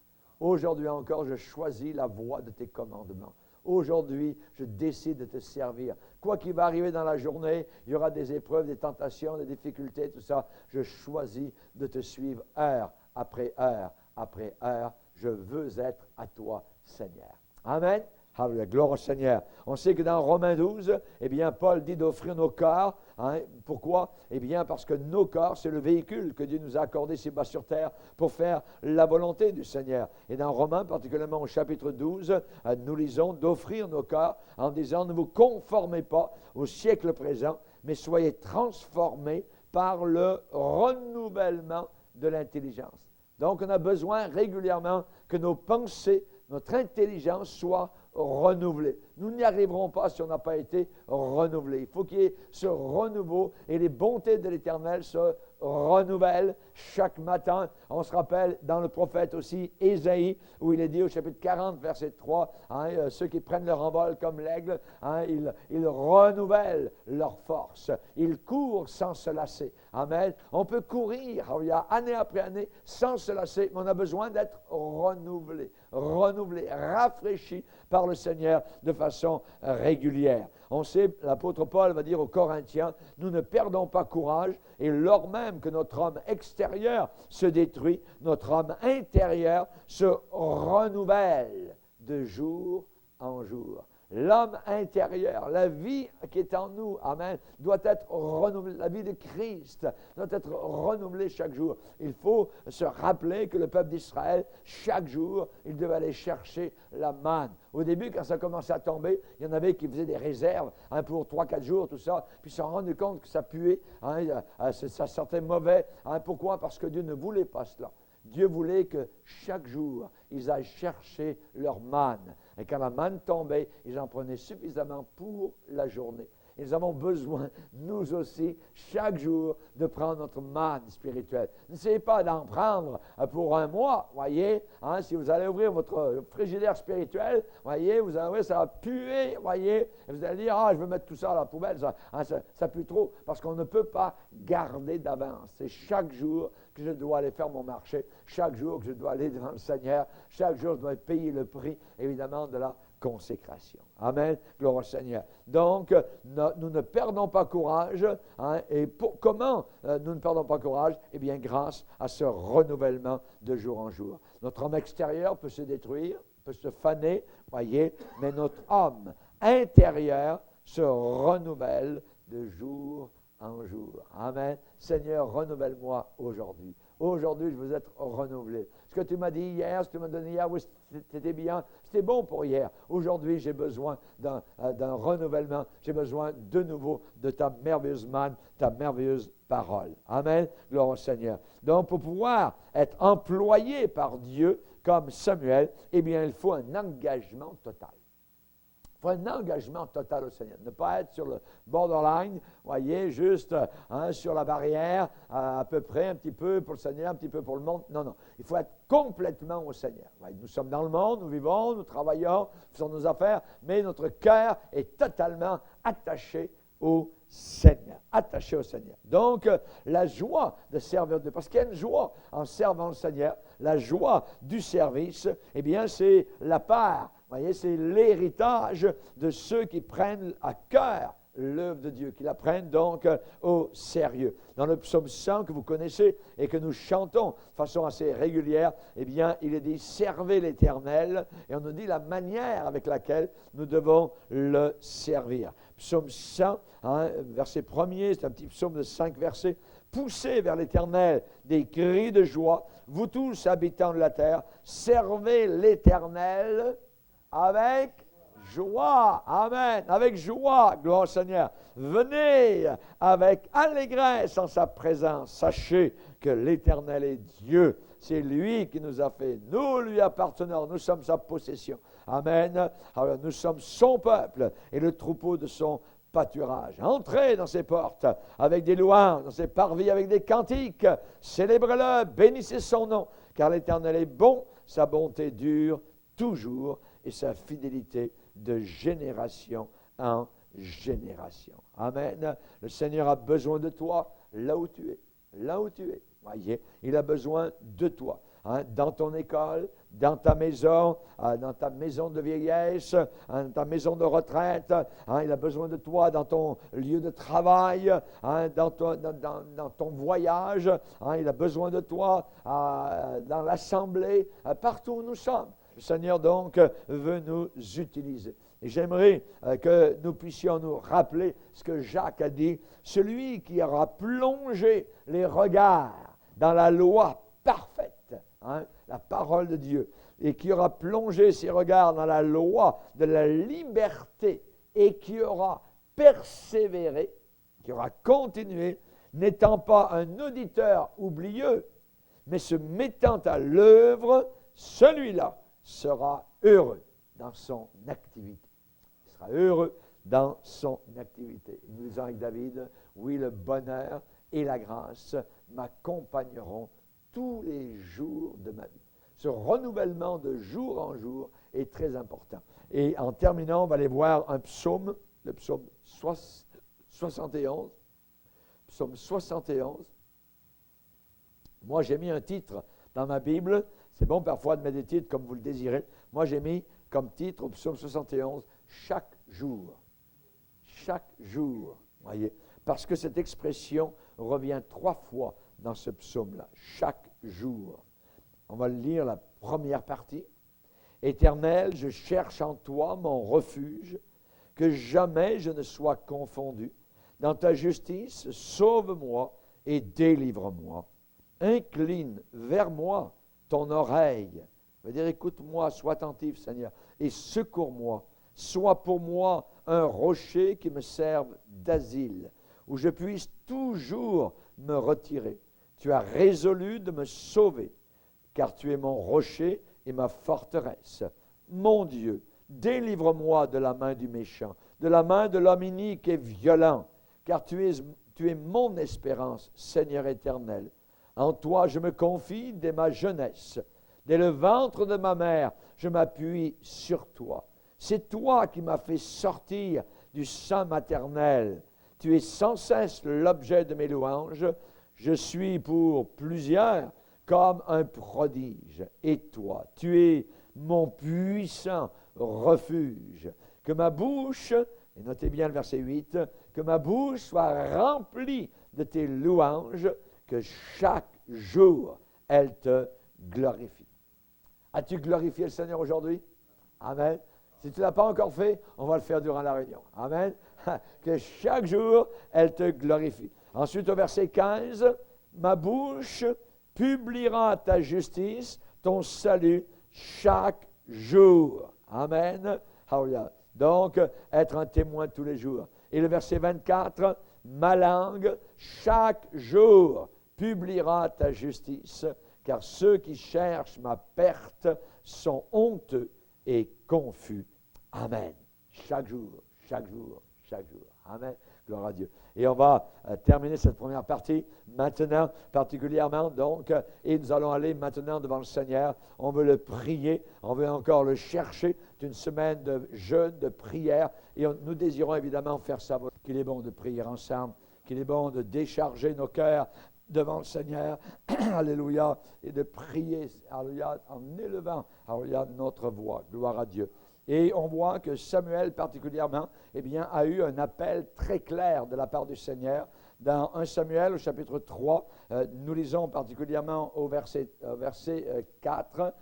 Aujourd'hui encore, je choisis la voie de tes commandements. Aujourd'hui, je décide de te servir. Quoi qu'il va arriver dans la journée, il y aura des épreuves, des tentations, des difficultés, tout ça. Je choisis de te suivre heure après heure après heure. Je veux être à toi, Seigneur. Amen. Alléluia, gloire au Seigneur. On sait que dans Romains 12, eh bien, Paul dit d'offrir nos corps. Hein, pourquoi? Eh bien, parce que nos corps, c'est le véhicule que Dieu nous a accordé ici-bas sur terre pour faire la volonté du Seigneur. Et dans Romains, particulièrement au chapitre 12, nous lisons d'offrir nos corps en disant, ne vous conformez pas au siècle présent, mais soyez transformés par le renouvellement de l'intelligence. Donc, on a besoin régulièrement que nos pensées, notre intelligence soit renouvelée. Nous n'y arriverons pas si on n'a pas été renouvelé. Il faut qu'il y ait ce renouveau et les bontés de l'Éternel se renouvellent chaque matin. On se rappelle dans le prophète aussi, Ésaïe, où il est dit au chapitre 40, verset 3, hein, ceux qui prennent leur envol comme l'aigle, hein, ils renouvellent leur force. Ils courent sans se lasser. Amen. On peut courir année après année sans se lasser, mais on a besoin d'être renouvelé, rafraîchi par le Seigneur de façon régulière. On sait, l'apôtre Paul va dire aux Corinthiens, nous ne perdons pas courage, et lors même que notre homme extérieur se détruit, notre homme intérieur se renouvelle de jour en jour. L'homme intérieur, la vie qui est en nous, amen, doit être renouvelée. La vie de Christ doit être renouvelée chaque jour. Il faut se rappeler que le peuple d'Israël, chaque jour, il devait aller chercher la manne. Au début, quand ça commençait à tomber, il y en avait qui faisaient des réserves pour 3-4 jours, tout ça, puis ils se sont rendus compte que ça puait, ça sentait mauvais. Pourquoi? Parce que Dieu ne voulait pas cela. Dieu voulait que chaque jour, ils aillent chercher leur manne. Et quand la manne tombait, ils en prenaient suffisamment pour la journée. Et nous avons besoin, nous aussi, chaque jour, de prendre notre manne spirituelle. N'essayez pas d'en prendre pour un mois, voyez. Hein, si vous allez ouvrir votre frigidaire spirituel, voyez, vous allez ouvrir, ça va puer, voyez. Et vous allez dire, je vais mettre tout ça à la poubelle, ça pue trop. Parce qu'on ne peut pas garder d'avance. C'est chaque jour que je dois aller faire mon marché, chaque jour que je dois aller devant le Seigneur, chaque jour je dois payer le prix, évidemment, de la consécration. Amen. Gloire au Seigneur. Donc, nous ne perdons pas courage. Hein, et comment nous ne perdons pas courage? Eh bien, grâce à ce renouvellement de jour en jour. Notre homme extérieur peut se détruire, peut se faner, voyez, mais notre homme intérieur se renouvelle de jour en jour. Amen. Seigneur, renouvelle-moi aujourd'hui. Aujourd'hui, je veux être renouvelé. Ce que tu m'as dit hier, ce que tu m'as donné hier, oui, c'était bien, c'était bon pour hier. Aujourd'hui, j'ai besoin d'un renouvellement. J'ai besoin de nouveau de ta merveilleuse manne, ta merveilleuse parole. Amen. Gloire au Seigneur. Donc, pour pouvoir être employé par Dieu comme Samuel, eh bien, il faut un engagement total. Il faut un engagement total au Seigneur. Ne pas être sur le borderline, voyez, juste sur la barrière, à peu près, un petit peu pour le Seigneur, un petit peu pour le monde. Non, non. Il faut être complètement au Seigneur. Voyez, nous sommes dans le monde, nous vivons, nous travaillons, faisons nos affaires, mais notre cœur est totalement attaché au Seigneur. Attaché au Seigneur. Donc, la joie de servir Dieu, parce qu'il y a une joie en servant le Seigneur, la joie du service, eh bien, c'est la part. Vous voyez, c'est l'héritage de ceux qui prennent à cœur l'œuvre de Dieu, qui la prennent donc au sérieux. Dans le psaume 100 que vous connaissez et que nous chantons de façon assez régulière, eh bien, il est dit « Servez l'Éternel » et on nous dit la manière avec laquelle nous devons le servir. Psaume 100, verset 1er, c'est un petit psaume de 5 versets. « Poussez vers l'Éternel des cris de joie, vous tous habitants de la terre, servez l'Éternel » avec joie. Amen. Avec joie. Gloire au Seigneur. Venez avec allégresse en sa présence. Sachez que l'Éternel est Dieu. C'est lui qui nous a fait. Nous lui appartenons. Nous sommes sa possession. Amen. Alors nous sommes son peuple et le troupeau de son pâturage. Entrez dans ses portes avec des louanges, dans ses parvis avec des cantiques. Célébrez-le, bénissez son nom, car l'Éternel est bon, sa bonté dure toujours et sa fidélité de génération en génération. Amen. Le Seigneur a besoin de toi là où tu es. Là où tu es. Voyez, il a besoin de toi. Dans ton école, dans ta maison de vieillesse, dans ta maison de retraite. Il a besoin de toi dans ton lieu de travail, dans ton voyage. Il a besoin de toi dans l'assemblée, partout où nous sommes. Le Seigneur donc veut nous utiliser. Et j'aimerais que nous puissions nous rappeler ce que Jacques a dit. Celui qui aura plongé les regards dans la loi parfaite, la parole de Dieu, et qui aura plongé ses regards dans la loi de la liberté, et qui aura persévéré, qui aura continué, n'étant pas un auditeur oublieux, mais se mettant à l'œuvre, celui-là sera heureux dans son activité. Il sera heureux dans son activité. Nous disons avec David, oui, le bonheur et la grâce m'accompagneront tous les jours de ma vie. Ce renouvellement de jour en jour est très important. Et en terminant, on va aller voir un psaume, le psaume 71. Psaume 71. Moi, j'ai mis un titre dans ma Bible. C'est bon parfois de mettre des titres comme vous le désirez. Moi, j'ai mis comme titre au psaume 71, « Chaque jour ». Chaque jour, voyez. Parce que cette expression revient 3 fois dans ce psaume-là. Chaque jour. On va lire la première partie. « Éternel, je cherche en toi mon refuge, que jamais je ne sois confondu. Dans ta justice, sauve-moi et délivre-moi. Incline vers moi ton oreille. » Ça veut dire, écoute-moi, sois attentif, Seigneur, et secours-moi. Sois pour moi un rocher qui me serve d'asile, où je puisse toujours me retirer. Tu as résolu de me sauver, car tu es mon rocher et ma forteresse. Mon Dieu, délivre-moi de la main du méchant, de la main de l'homme inique et violent, car tu es mon espérance, Seigneur éternel. En toi, je me confie dès ma jeunesse. Dès le ventre de ma mère, je m'appuie sur toi. C'est toi qui m'as fait sortir du sein maternel. Tu es sans cesse l'objet de mes louanges. Je suis pour plusieurs comme un prodige. Et toi, tu es mon puissant refuge. Que ma bouche, et notez bien le verset 8, que ma bouche soit remplie de tes louanges, que chaque jour, elle te glorifie. As-tu glorifié le Seigneur aujourd'hui? Amen. Si tu ne l'as pas encore fait, on va le faire durant la réunion. Amen. Que chaque jour, elle te glorifie. Ensuite, au verset 15, ma bouche publiera ta justice, ton salut, chaque jour. Amen. Hallelujah. Donc, être un témoin tous les jours. Et le verset 24, ma langue, chaque jour, publiera ta justice, car ceux qui cherchent ma perte sont honteux et confus. Amen. Chaque jour, chaque jour, chaque jour. Amen. Gloire à Dieu. Et on va terminer cette première partie maintenant, particulièrement donc, et nous allons aller maintenant devant le Seigneur. On veut le prier, on veut encore le chercher. C'est une semaine de jeûne, de prière, et nous désirons évidemment faire savoir qu'il est bon de prier ensemble, qu'il est bon de décharger nos cœurs devant le Seigneur, alléluia, et de prier, alléluia, en élevant, alléluia, notre voix. Gloire à Dieu. Et on voit que Samuel particulièrement, eh bien, a eu un appel très clair de la part du Seigneur. Dans 1 Samuel, au chapitre 3, nous lisons particulièrement au verset 4,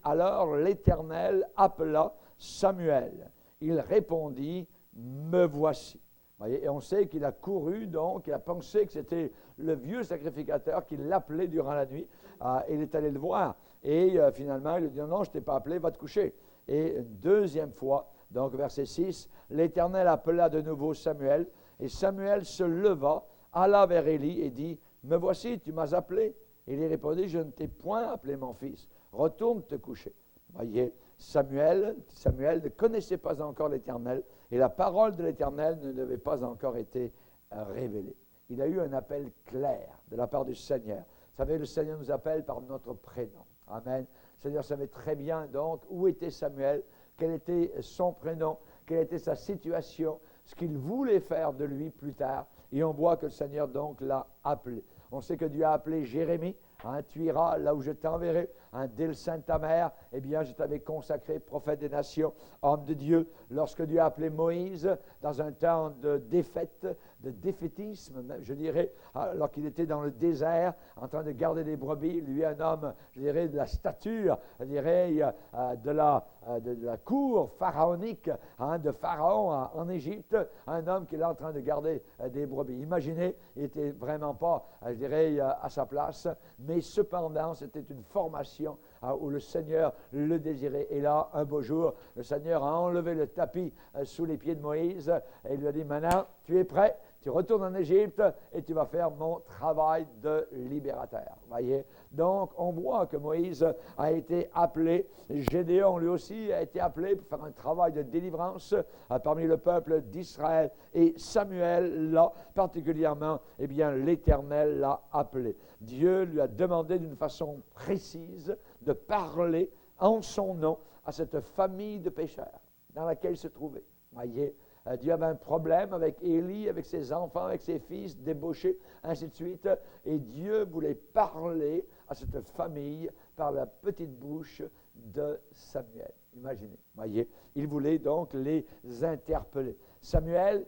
alors l'Éternel appela Samuel. Il répondit, me voici. Voyez, et on sait qu'il a couru, donc, il a pensé que c'était le vieux sacrificateur qui l'appelait durant la nuit. Il est allé le voir. Et finalement, il lui dit, non, je ne t'ai pas appelé, va te coucher. Et une deuxième fois, donc verset 6, l'Éternel appela de nouveau Samuel, et Samuel se leva, alla vers Élie et dit, me voici, tu m'as appelé. Et il répondit, je ne t'ai point appelé mon fils, retourne te coucher. Voyez, Samuel ne connaissait pas encore l'Éternel, et la parole de l'Éternel ne lui avait pas encore été révélée. Il a eu un appel clair de la part du Seigneur. Vous savez, le Seigneur nous appelle par notre prénom. Amen. Le Seigneur savait très bien donc où était Samuel, quel était son prénom, quelle était sa situation, ce qu'il voulait faire de lui plus tard. Et on voit que le Seigneur donc l'a appelé. On sait que Dieu a appelé Jérémie. Tu iras là où je t'enverrai. Dès le sein de ta mère, eh bien, je t'avais consacré prophète des nations, homme de Dieu. Lorsque Dieu a appelé Moïse, dans un temps de défaite, de défaitisme, je dirais, alors qu'il était dans le désert, en train de garder des brebis, lui, un homme, je dirais, de la stature, je dirais, de la cour pharaonique, de Pharaon en Égypte, un homme qui est là en train de garder des brebis. Imaginez, il n'était vraiment pas, je dirais, à sa place, mais cependant, c'était une formation où le Seigneur le désirait. Et là, un beau jour, le Seigneur a enlevé le tapis sous les pieds de Moïse et il lui a dit, maintenant, tu es prêt, tu retournes en Égypte et tu vas faire mon travail de libérateur. Voyez? Donc, on voit que Moïse a été appelé, Gédéon lui aussi a été appelé pour faire un travail de délivrance parmi le peuple d'Israël. Et Samuel, là, particulièrement, eh bien, l'Éternel l'a appelé. Dieu lui a demandé d'une façon précise de parler en son nom à cette famille de pécheurs dans laquelle il se trouvait. Voyez? Dieu avait un problème avec Élie, avec ses enfants, avec ses fils débauchés, ainsi de suite. Et Dieu voulait parler à cette famille par la petite bouche de Samuel. Imaginez, voyez. Il voulait donc les interpeller. Samuel,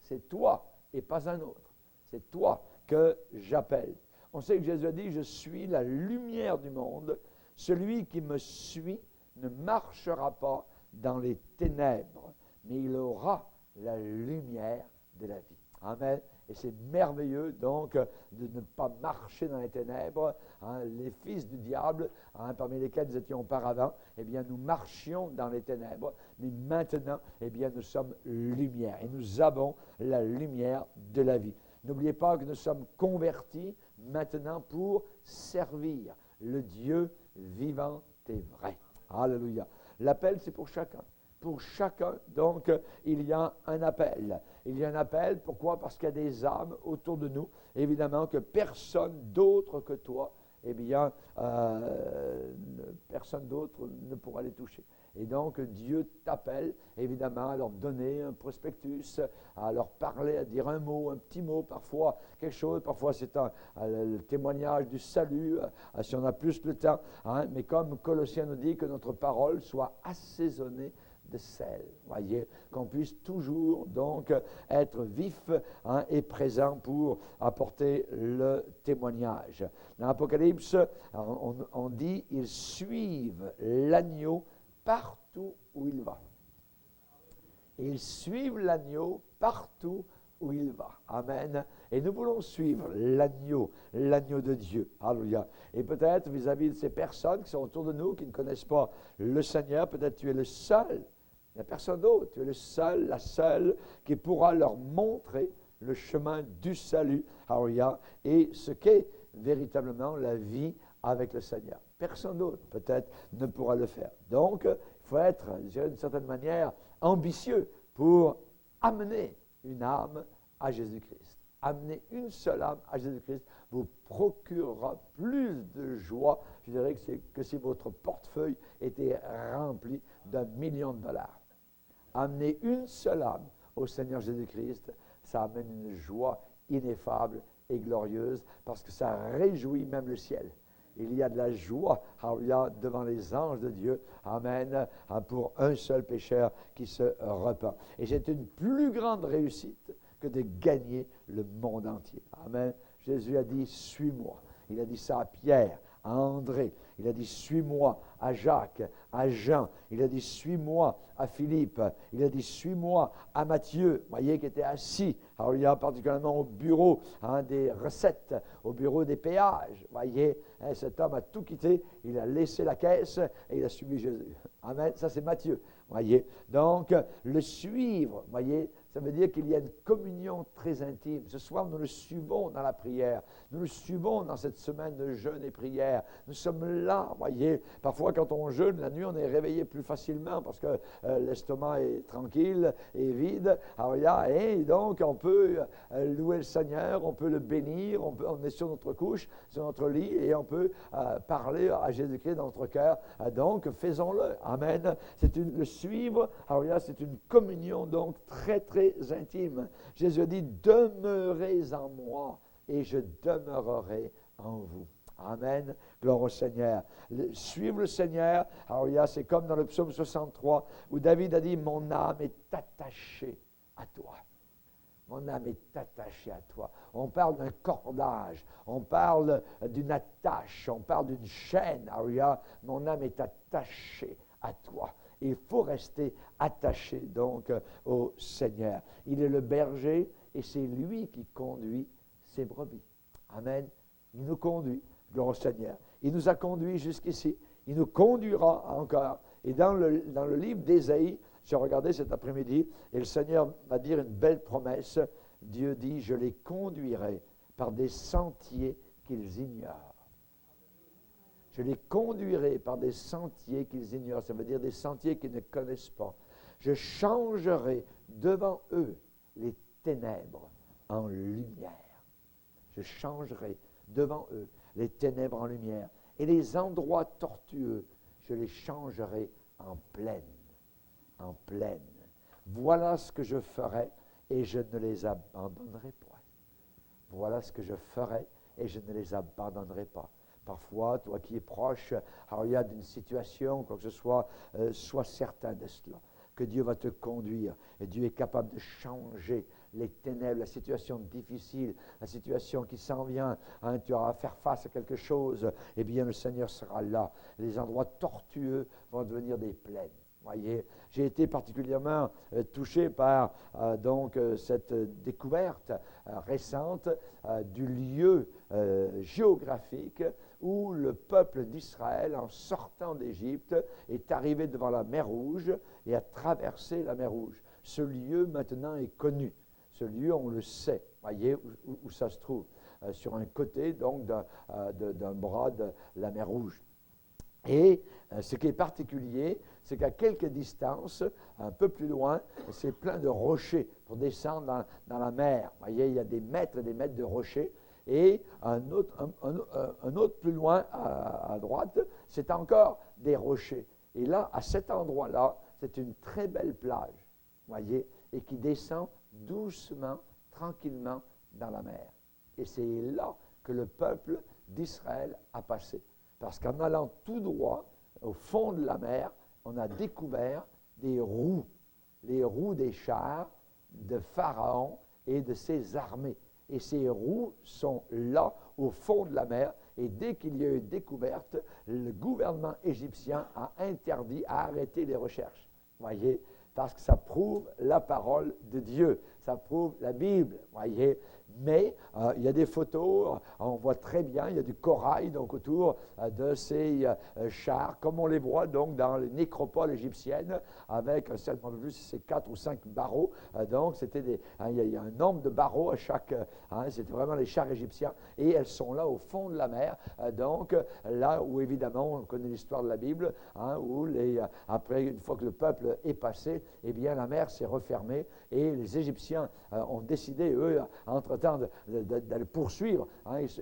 c'est toi et pas un autre. C'est toi que j'appelle. On sait que Jésus a dit, je suis la lumière du monde. Celui qui me suit ne marchera pas dans les ténèbres, mais il aura la lumière de la vie. Amen. Et c'est merveilleux, donc, de ne pas marcher dans les ténèbres. Les fils du diable, parmi lesquels nous étions auparavant, eh bien, nous marchions dans les ténèbres. Mais maintenant, eh bien, nous sommes lumière. Et nous avons la lumière de la vie. N'oubliez pas que nous sommes convertis maintenant pour servir le Dieu vivant et vrai. Alléluia. L'appel, c'est pour chacun. Pour chacun, donc, il y a un appel. Il y a un appel, pourquoi? Parce qu'il y a des âmes autour de nous, évidemment, que personne d'autre que toi, eh bien, personne d'autre ne pourra les toucher. Et donc, Dieu t'appelle, évidemment, à leur donner un prospectus, à leur parler, à dire un mot, un petit mot, parfois quelque chose, parfois c'est le témoignage du salut, si on a plus le temps. Mais comme Colossiens nous dit que notre parole soit assaisonnée de sel, voyez, qu'on puisse toujours donc être vif et présent pour apporter le témoignage. Dans l'Apocalypse, on dit, ils suivent l'agneau partout partout où il va. Ils suivent l'agneau partout où il va. Amen. Et nous voulons suivre l'agneau de Dieu. Alléluia. Et peut-être vis-à-vis de ces personnes qui sont autour de nous, qui ne connaissent pas le Seigneur, peut-être tu es le seul. Il n'y a personne d'autre. Tu es le seul, la seule qui pourra leur montrer le chemin du salut. Alléluia. Et ce qu'est véritablement la vie avec le Seigneur. Personne d'autre, peut-être, ne pourra le faire. Donc, il faut être, je dirais, d'une certaine manière, ambitieux pour amener une âme à Jésus-Christ. Amener une seule âme à Jésus-Christ vous procurera plus de joie, je dirais, que si votre portefeuille était rempli d'1 million de dollars. Amener une seule âme au Seigneur Jésus-Christ, ça amène une joie ineffable et glorieuse, parce que ça réjouit même le ciel. Il y a de la joie, alléluia, devant les anges de Dieu, amen, pour un seul pécheur qui se repent. Et c'est une plus grande réussite que de gagner le monde entier. Amen. Jésus a dit, suis-moi. Il a dit ça à Pierre, à André. Il a dit, suis-moi à Jacques, à Jean. Il a dit, suis-moi à Philippe. Il a dit, suis-moi à Matthieu, voyez, qui était assis, alléluia, particulièrement au bureau des recettes, au bureau des péages. Voyez, cet homme a tout quitté, il a laissé la caisse et il a suivi Jésus. Amen, ça c'est Matthieu. Voyez, donc le suivre, voyez, ça veut dire qu'il y a une communion très intime. Ce soir, nous le suivons dans la prière. Nous le suivons dans cette semaine de jeûne et prière. Nous sommes là, voyez. Parfois, quand on jeûne, la nuit, on est réveillé plus facilement parce que l'estomac est tranquille et vide. Alors, et donc, on peut louer le Seigneur, on peut le bénir, on est sur notre couche, sur notre lit, et on peut parler à Jésus-Christ dans notre cœur. Donc, faisons-le. Amen. Le suivre, alors c'est une communion, donc, très, très intime. Jésus a dit, demeurez en moi et je demeurerai en vous. Amen. Gloire au Seigneur. Suivre le Seigneur, alors c'est comme dans le psaume 63 où David a dit, mon âme est attachée à toi. Mon âme est attachée à toi. On parle d'un cordage, on parle d'une attache, on parle d'une chaîne. Alors, mon âme est attachée à toi. Il faut rester attaché donc au Seigneur. Il est le berger et c'est lui qui conduit ses brebis. Amen. Il nous conduit, gloire au Seigneur. Il nous a conduits jusqu'ici. Il nous conduira encore. Et dans le livre d'Ésaïe, j'ai regardé cet après-midi, et le Seigneur va dire une belle promesse. Dieu dit, je les conduirai par des sentiers qu'ils ignorent. Je les conduirai par des sentiers qu'ils ignorent. Ça veut dire des sentiers qu'ils ne connaissent pas. Je changerai devant eux les ténèbres en lumière. Je changerai devant eux les ténèbres en lumière. Et les endroits tortueux, je les changerai en plaine. En plaine. Voilà ce que je ferai et je ne les abandonnerai pas. Voilà ce que je ferai et je ne les abandonnerai pas. Parfois, toi qui es proche, alors il y a d'une situation, quoi que ce soit, sois certain de cela, que Dieu va te conduire et Dieu est capable de changer les ténèbres, la situation difficile, la situation qui s'en vient, tu auras à faire face à quelque chose, eh bien le Seigneur sera là. Les endroits tortueux vont devenir des plaines. Voyez, j'ai été particulièrement touché par cette découverte récente du lieu géographique où le peuple d'Israël, en sortant d'Égypte, est arrivé devant la mer Rouge et a traversé la mer Rouge. Ce lieu maintenant est connu. Ce lieu, on le sait. Voyez où ça se trouve, sur un côté donc d'un bras de la mer Rouge. Et ce qui est particulier, c'est qu'à quelques distances, un peu plus loin, c'est plein de rochers pour descendre dans la mer. Vous voyez, il y a des mètres et des mètres de rochers. Et un autre plus loin, à droite, c'est encore des rochers. Et là, à cet endroit-là, c'est une très belle plage, voyez, et qui descend doucement, tranquillement dans la mer. Et c'est là que le peuple d'Israël a passé. Parce qu'en allant tout droit, au fond de la mer, on a découvert des roues, les roues des chars de Pharaon et de ses armées. Et ces roues sont là, au fond de la mer, Et dès qu'il y a eu découverte, le gouvernement égyptien a interdit, a arrêté les recherches. Voyez, parce que ça prouve la parole de Dieu, ça prouve la Bible, voyez. Mais il y a des photos, on voit très bien, il y a du corail donc autour de ces chars, comme on les voit donc dans les nécropoles égyptiennes, avec, je ne sais plus si c'est 4 ou 5 barreaux. Donc c'était il y a un nombre de barreaux à chaque, c'était vraiment les chars égyptiens, et elles sont là au fond de la mer. Donc là où évidemment on connaît l'histoire de la Bible, où après une fois que le peuple est passé, eh bien la mer s'est refermée et les Égyptiens ont décidé, eux, entre-temps, d'aller poursuivre.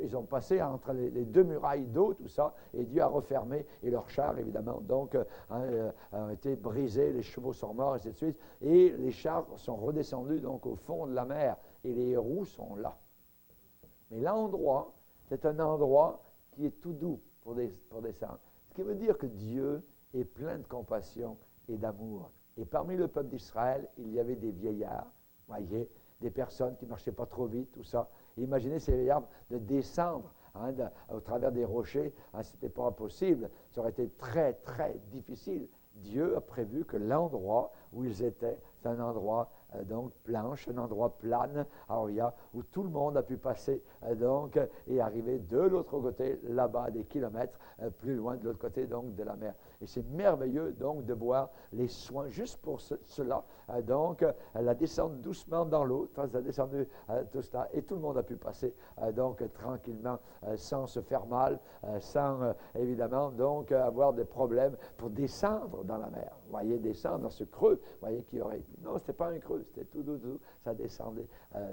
Ils ont passé entre les deux murailles d'eau, tout ça, et Dieu a refermé, et leurs chars, évidemment, donc, ont été brisés, les chevaux sont morts, et ainsi de suite, et les chars sont redescendus, donc, au fond de la mer, et les roues sont là. Mais l'endroit, c'est un endroit qui est tout doux pour descendre. Ce qui veut dire que Dieu est plein de compassion et d'amour. Et parmi le peuple d'Israël, il y avait des vieillards, voyez, des personnes qui ne marchaient pas trop vite, tout ça. Imaginez ces vieillards de descendre au travers des rochers, ce n'était pas possible, ça aurait été très, très difficile. Dieu a prévu que l'endroit où ils étaient, c'est un endroit donc planche, un endroit plane, où tout le monde a pu passer donc et arriver de l'autre côté, là-bas, des kilomètres plus loin de l'autre côté donc de la mer. Et c'est merveilleux donc de voir les soins juste pour cela. Donc elle a descendu doucement dans l'eau, elle a descendu tout cela, et tout le monde a pu passer donc tranquillement, sans se faire mal, sans évidemment donc avoir des problèmes pour descendre dans la mer. Vous voyez, descendre dans ce creux, vous voyez qu'il y aurait. Non, c'était pas un creux, c'était tout doux, ça descendait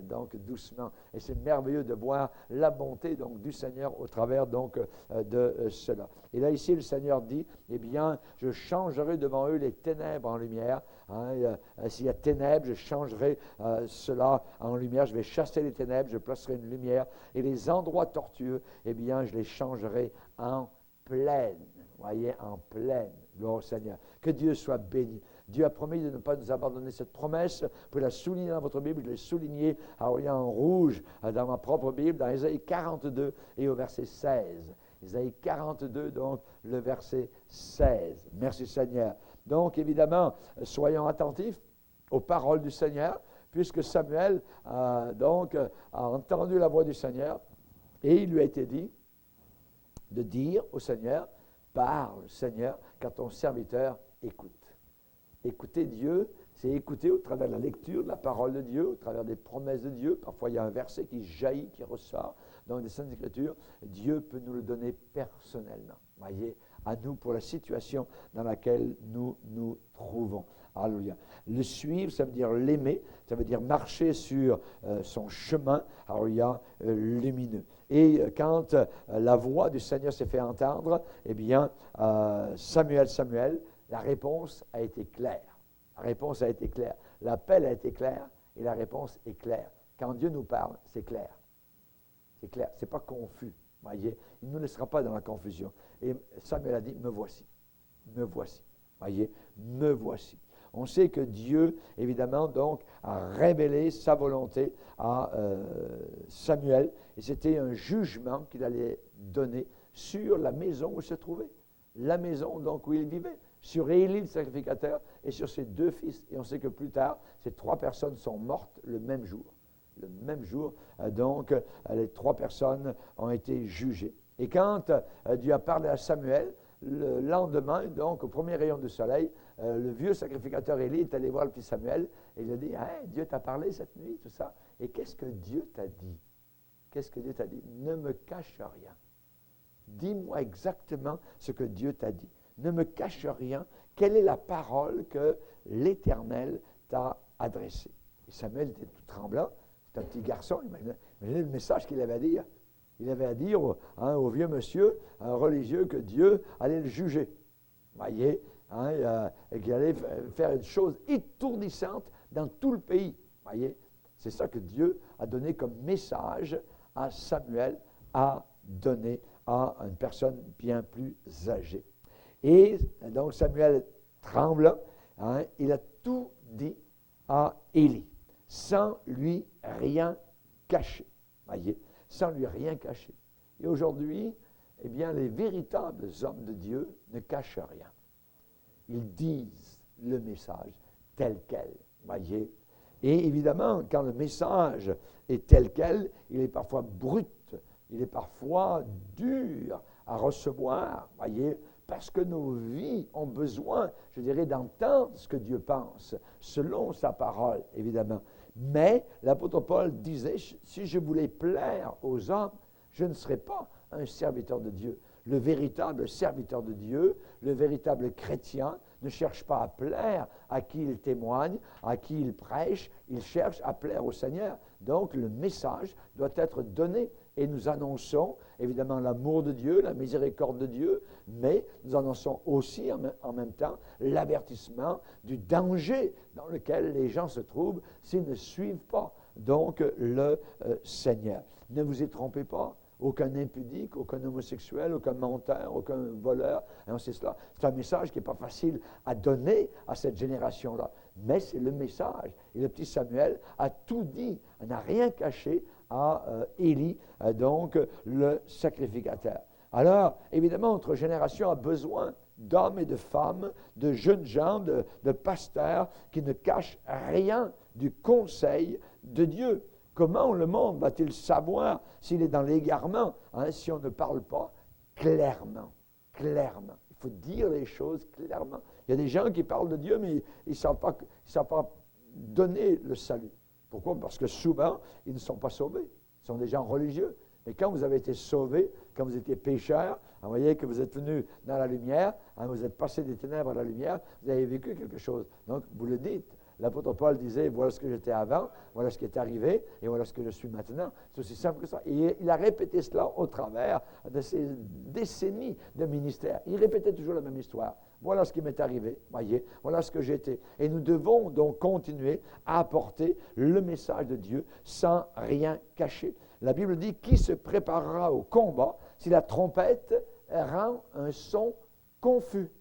donc doucement. Et c'est merveilleux de voir la bonté donc du Seigneur au travers donc de cela. Et là ici le Seigneur dit, eh bien, je changerai devant eux les ténèbres en lumière. S'il y a ténèbres, je changerai cela en lumière. Je vais chasser les ténèbres, je placerai une lumière. Et les endroits tortueux, eh bien, je les changerai en plaine. Voyez, en plaine. Gloire au Seigneur. Que Dieu soit béni. Dieu a promis de ne pas nous abandonner cette promesse. Vous pouvez la souligner dans votre Bible. Je l'ai souligné en rouge dans ma propre Bible, dans Ésaïe 42 et au verset 16. Ésaïe 42, donc le verset 16. Merci Seigneur. Donc évidemment, soyons attentifs aux paroles du Seigneur, puisque Samuel a entendu la voix du Seigneur et il lui a été dit de dire au Seigneur, parle Seigneur, car ton serviteur écoute. Écouter Dieu, c'est écouter au travers de la lecture de la parole de Dieu, au travers des promesses de Dieu. Parfois, il y a un verset qui jaillit, qui ressort dans les Saintes Écritures. Dieu peut nous le donner personnellement. Voyez, à nous pour la situation dans laquelle nous nous trouvons. Alléluia. Le suivre, ça veut dire l'aimer, ça veut dire marcher sur son chemin, alléluia, lumineux. Et quand la voix du Seigneur s'est fait entendre, eh bien, Samuel, la réponse a été claire. La réponse a été claire. L'appel a été clair et la réponse est claire. Quand Dieu nous parle, c'est clair. C'est clair, ce n'est pas confus. Voyez, il ne nous laissera pas dans la confusion. Et Samuel a dit, me voici. Me voici. Voyez, me voici. On sait que Dieu, évidemment, donc, a révélé sa volonté à Samuel. Et c'était un jugement qu'il allait donner sur la maison où il se trouvait. La maison, donc, où il vivait. Sur Élie, le sacrificateur, et sur ses deux fils. Et on sait que plus tard, ces trois personnes sont mortes le même jour. Le même jour, donc, les trois personnes ont été jugées. Et quand Dieu a parlé à Samuel, le lendemain, donc, au premier rayon du soleil, le vieux sacrificateur Élie est allé voir le petit Samuel et il a dit, hey, Dieu t'a parlé cette nuit, tout ça. Et qu'est-ce que Dieu t'a dit? Qu'est-ce que Dieu t'a dit? Ne me cache rien. Dis-moi exactement ce que Dieu t'a dit. Ne me cache rien. Quelle est la parole que l'Éternel t'a adressée? Et Samuel était tout tremblant. C'est un petit garçon. Imaginez le message qu'il avait à dire. Il avait à dire au vieux monsieur, un religieux, que Dieu allait le juger. Voyez, et qu'il allait faire une chose étourdissante dans tout le pays. Voyez, c'est ça que Dieu a donné comme message à Samuel, à donner à une personne bien plus âgée. Et donc Samuel tremblant, il a tout dit à Élie, sans lui rien cacher. Voyez, sans lui rien cacher. Et aujourd'hui, eh bien, les véritables hommes de Dieu ne cachent rien. Ils disent le message tel quel, voyez. Et évidemment, quand le message est tel quel, il est parfois brut, il est parfois dur à recevoir, voyez, parce que nos vies ont besoin, je dirais, d'entendre ce que Dieu pense, selon sa parole, évidemment. Mais l'apôtre Paul disait, si je voulais plaire aux hommes, je ne serais pas un serviteur de Dieu. Le véritable serviteur de Dieu, le véritable chrétien, ne cherche pas à plaire à qui il témoigne, à qui il prêche, il cherche à plaire au Seigneur. Donc le message doit être donné et nous annonçons évidemment l'amour de Dieu, la miséricorde de Dieu, mais nous annonçons aussi en même temps l'avertissement du danger dans lequel les gens se trouvent s'ils ne suivent pas donc le Seigneur. Ne vous y trompez pas. Aucun impudique, aucun homosexuel, aucun menteur, aucun voleur. C'est cela. C'est un message qui n'est pas facile à donner à cette génération-là. Mais c'est le message. Et le petit Samuel a tout dit, n'a rien caché à Élie, donc le sacrificateur. Alors, évidemment, notre génération a besoin d'hommes et de femmes, de jeunes gens, de pasteurs qui ne cachent rien du conseil de Dieu. Comment le monde va-t-il savoir s'il est dans l'égarement, si on ne parle pas clairement? Clairement. Il faut dire les choses clairement. Il y a des gens qui parlent de Dieu, mais ils ne savent pas donner le salut. Pourquoi? Parce que souvent, ils ne sont pas sauvés. Ils sont des gens religieux. Mais quand vous avez été sauvés, quand vous étiez pécheurs, vous voyez que vous êtes venus dans la lumière, vous êtes passé des ténèbres à la lumière, vous avez vécu quelque chose. Donc, vous le dites. L'apôtre Paul disait, voilà ce que j'étais avant, voilà ce qui est arrivé, et voilà ce que je suis maintenant. C'est aussi simple que ça. Et il a répété cela au travers de ces décennies de ministère. Il répétait toujours la même histoire. Voilà ce qui m'est arrivé, voyez, voilà ce que j'étais. Et nous devons donc continuer à apporter le message de Dieu sans rien cacher. La Bible dit, qui se préparera au combat si la trompette rend un son confus?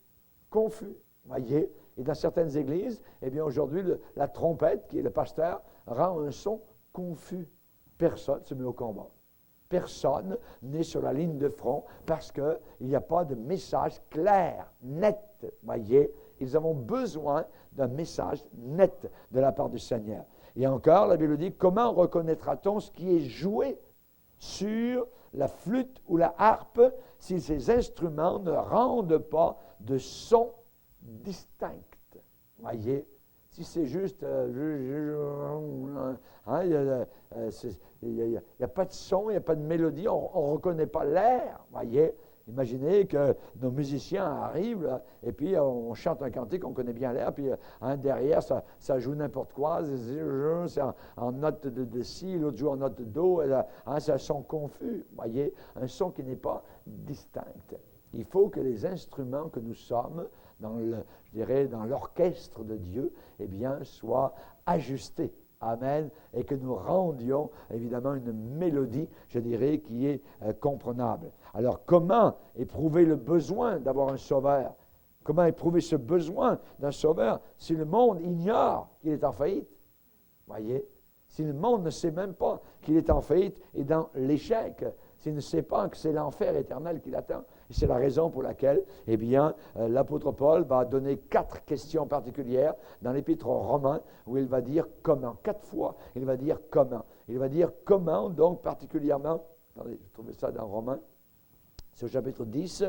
Confus, voyez. Et dans certaines églises, eh bien aujourd'hui, la trompette, qui est le pasteur, rend un son confus. Personne ne se met au combat. Personne n'est sur la ligne de front parce qu'il n'y a pas de message clair, net. Voyez, ils ont besoin d'un message net de la part du Seigneur. Et encore, la Bible dit, comment reconnaîtra-t-on ce qui est joué sur la flûte ou la harpe si ces instruments ne rendent pas de son distinct? Voyez, si c'est juste, il n'y a pas de son, il n'y a pas de mélodie, on ne reconnaît pas l'air, voyez. Imaginez que nos musiciens arrivent là, et puis on chante un cantique, on connaît bien l'air, puis derrière ça joue n'importe quoi, c'est en note de si, l'autre joue en note de do, c'est un son confus, voyez, un son qui n'est pas distinct. Il faut que les instruments que nous sommes dans l'orchestre de Dieu, eh bien, soient ajustés. Amen. Et que nous rendions, évidemment, une mélodie, je dirais, qui est comprenable. Alors, comment éprouver le besoin d'avoir un sauveur? Comment éprouver ce besoin d'un sauveur si le monde ignore qu'il est en faillite? Voyez? Si le monde ne sait même pas qu'il est en faillite et dans l'échec, s'il ne sait pas que c'est l'enfer éternel qui l'attend. Et c'est la raison pour laquelle, eh bien, l'apôtre Paul va donner 4 questions particulières dans l'épître aux Romains, où il va dire comment. 4 fois, il va dire comment. Il va dire comment, donc, particulièrement, attendez, je trouvais ça dans Romains, c'est au chapitre 10,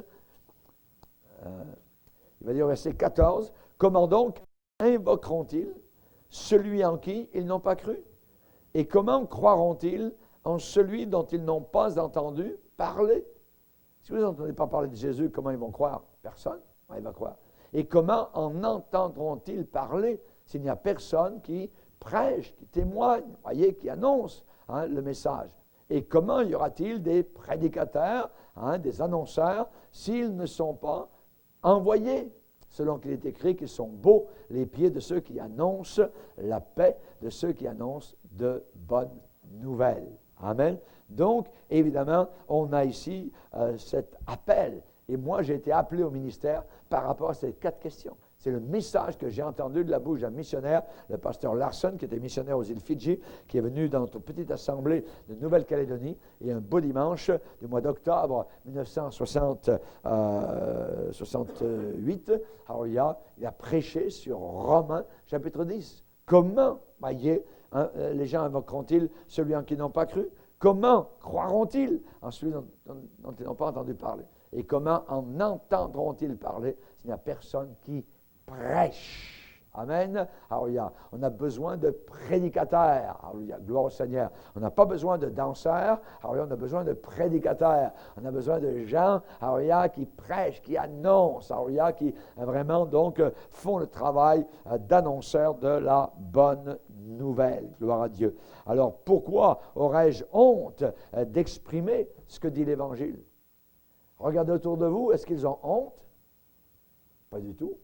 il va dire au verset 14, comment donc invoqueront-ils celui en qui ils n'ont pas cru? Et comment croiront-ils en celui dont ils n'ont pas entendu parler? Si vous n'entendez pas parler de Jésus, comment ils vont croire? Personne, il va croire. Et comment en entendront-ils parler s'il n'y a personne qui prêche, qui témoigne, voyez, qui annonce le message? Et comment y aura-t-il des prédicateurs, des annonceurs, s'ils ne sont pas envoyés? Selon qu'il est écrit qu'ils sont beaux les pieds de ceux qui annoncent la paix, de ceux qui annoncent de bonnes nouvelles. Amen. Donc, évidemment, on a ici cet appel. Et moi, j'ai été appelé au ministère par rapport à ces 4 questions. C'est le message que j'ai entendu de la bouche d'un missionnaire, le pasteur Larson, qui était missionnaire aux îles Fidji, qui est venu dans notre petite assemblée de Nouvelle-Calédonie. Et un beau dimanche du mois d'octobre 1968, il a prêché sur Romains, chapitre 10. Comment, voyez, les gens invoqueront-ils celui en qui ils n'ont pas cru? Comment croiront-ils en celui dont ils n'ont pas entendu parler? Et comment en entendront-ils parler s'il n'y a personne qui prêche? Amen. Alléluia. On a besoin de prédicateurs. Alléluia. Gloire au Seigneur. On n'a pas besoin de danseurs. Alléluia. On a besoin de prédicateurs. On a besoin de gens, alléluia, qui prêchent, qui annoncent, alléluia, qui vraiment donc font le travail d'annonceurs de la bonne nouvelle. Gloire à Dieu. Alors pourquoi aurais-je honte d'exprimer ce que dit l'Évangile? Regardez autour de vous, est-ce qu'ils ont honte? Pas du tout.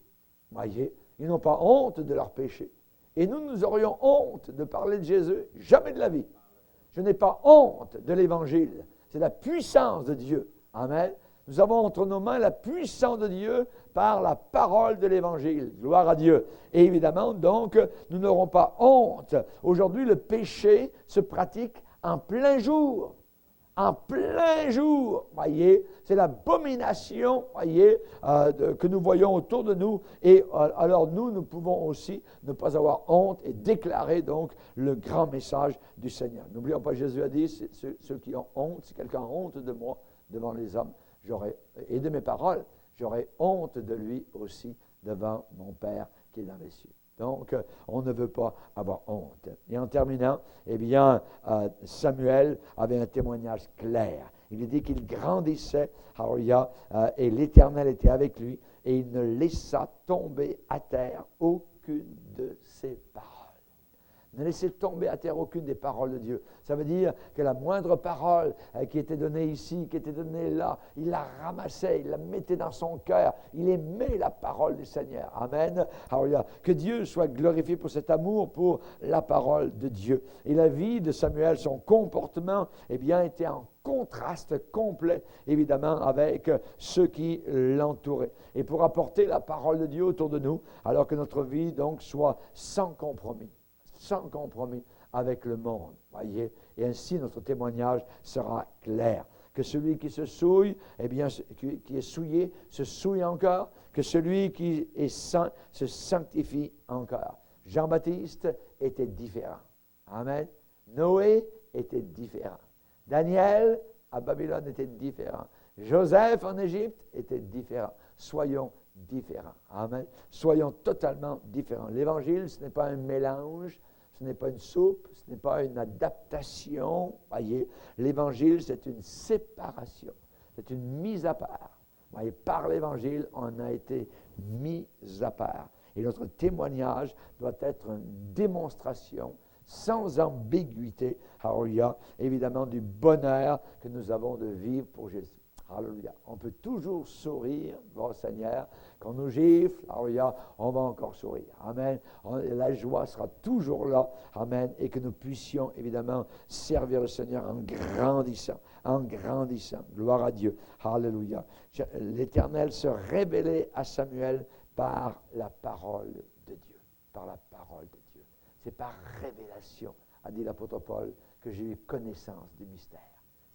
Voyez, ils n'ont pas honte de leur péché. Et nous aurions honte de parler de Jésus, jamais de la vie. Je n'ai pas honte de l'Évangile. C'est la puissance de Dieu. Amen. Nous avons entre nos mains la puissance de Dieu par la parole de l'Évangile. Gloire à Dieu. Et évidemment, donc, nous n'aurons pas honte. Aujourd'hui, le péché se pratique en plein jour. En plein jour, voyez, c'est l'abomination, voyez, que nous voyons autour de nous. Et alors nous pouvons aussi ne pas avoir honte et déclarer donc le grand message du Seigneur. N'oublions pas, Jésus a dit, ceux qui ont honte, si quelqu'un a honte de moi devant les hommes, et de mes paroles, j'aurai honte de lui aussi devant mon Père qui est dans les cieux. Donc, on ne veut pas avoir honte. Et en terminant, eh bien, Samuel avait un témoignage clair. Il dit qu'il grandissait, et l'Éternel était avec lui, et il ne laissa tomber à terre aucune de ses paroles. Ne laissez tomber à terre aucune des paroles de Dieu. Ça veut dire que la moindre parole qui était donnée ici, qui était donnée là, il la ramassait, il la mettait dans son cœur. Il aimait la parole du Seigneur. Amen. Alors, que Dieu soit glorifié pour cet amour pour la parole de Dieu. Et la vie de Samuel, son comportement, eh bien, était en contraste complet, évidemment, avec ceux qui l'entouraient. Et pour apporter la parole de Dieu autour de nous, alors que notre vie, donc, soit sans compromis avec le monde, voyez, et ainsi notre témoignage sera clair. Que celui qui se souille, eh bien, qui est souillé, se souille encore, que celui qui est saint se sanctifie encore. Jean-Baptiste était différent. Amen. Noé était différent. Daniel à Babylone était différent. Joseph en Égypte était différent. Soyons différents. Amen. Soyons totalement différents. L'Évangile, ce n'est pas un mélange, ce n'est pas une soupe, ce n'est pas une adaptation. Voyez, l'Évangile, c'est une séparation, c'est une mise à part. Voyez, par l'Évangile, on a été mis à part. Et notre témoignage doit être une démonstration sans ambiguïté, alléluia, évidemment du bonheur que nous avons de vivre pour Jésus. Alléluia. On peut toujours sourire, gloire au Seigneur. Quand on nous gifle, alléluia, on va encore sourire. Amen. La joie sera toujours là. Amen. Et que nous puissions évidemment servir le Seigneur en grandissant. En grandissant. Gloire à Dieu. Alléluia. L'Éternel se révélait à Samuel par la parole de Dieu. Par la parole de Dieu. C'est par révélation, a dit l'apôtre Paul, que j'ai eu connaissance du mystère.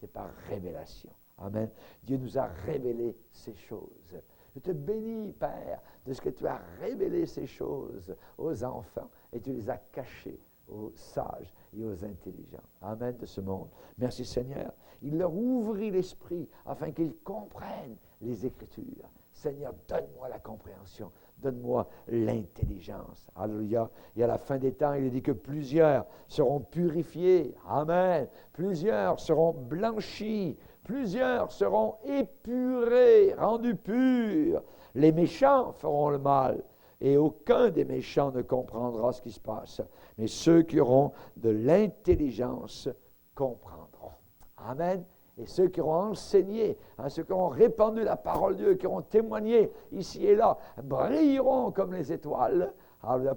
C'est par révélation. Amen. Dieu nous a révélé ces choses. Je te bénis, Père, de ce que tu as révélé ces choses aux enfants et tu les as cachées aux sages et aux intelligents. Amen de ce monde. Merci Seigneur. Il leur ouvrit l'esprit afin qu'ils comprennent les Écritures. Seigneur, donne-moi la compréhension. Donne-moi l'intelligence. Alléluia. Et à la fin des temps, il est dit que plusieurs seront purifiés. Amen. Plusieurs seront blanchis. Plusieurs seront épurés, rendus purs. Les méchants feront le mal, et aucun des méchants ne comprendra ce qui se passe. Mais ceux qui auront de l'intelligence comprendront. Amen. Et ceux qui auront enseigné, ceux qui auront répandu la parole de Dieu, qui auront témoigné ici et là, brilleront comme les étoiles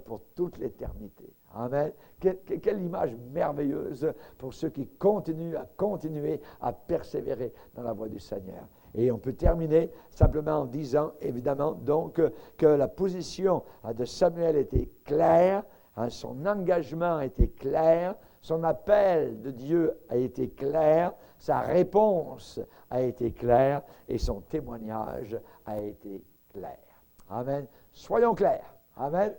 pour toute l'éternité. Amen. Quelle image merveilleuse pour ceux qui continuent à persévérer dans la voie du Seigneur. Et on peut terminer simplement en disant, évidemment, donc, que la position de Samuel était claire, son engagement était clair, son appel de Dieu a été clair, sa réponse a été claire et son témoignage a été clair. Amen. Soyons clairs. Amen.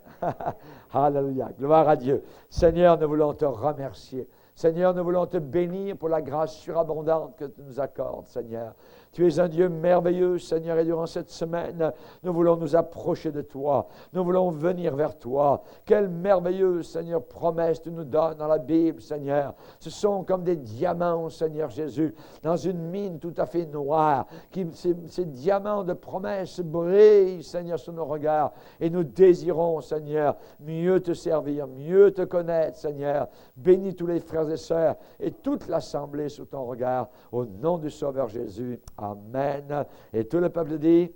Alléluia. Gloire à Dieu. Seigneur, nous voulons te remercier. Seigneur, nous voulons te bénir pour la grâce surabondante que tu nous accordes, Seigneur. Tu es un Dieu merveilleux, Seigneur, et durant cette semaine, nous voulons nous approcher de toi. Nous voulons venir vers toi. Quelle merveilleuse, Seigneur, promesse tu nous donnes dans la Bible, Seigneur. Ce sont comme des diamants, Seigneur Jésus, dans une mine tout à fait noire. Ces diamants de promesses brillent, Seigneur, sur nos regards. Et nous désirons, Seigneur, mieux te servir, mieux te connaître, Seigneur. Bénis tous les frères et sœurs et toute l'assemblée sous ton regard. Au nom du Sauveur Jésus. Amen. Et tout le peuple dit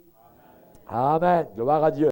Amen. Amen. Gloire à Dieu.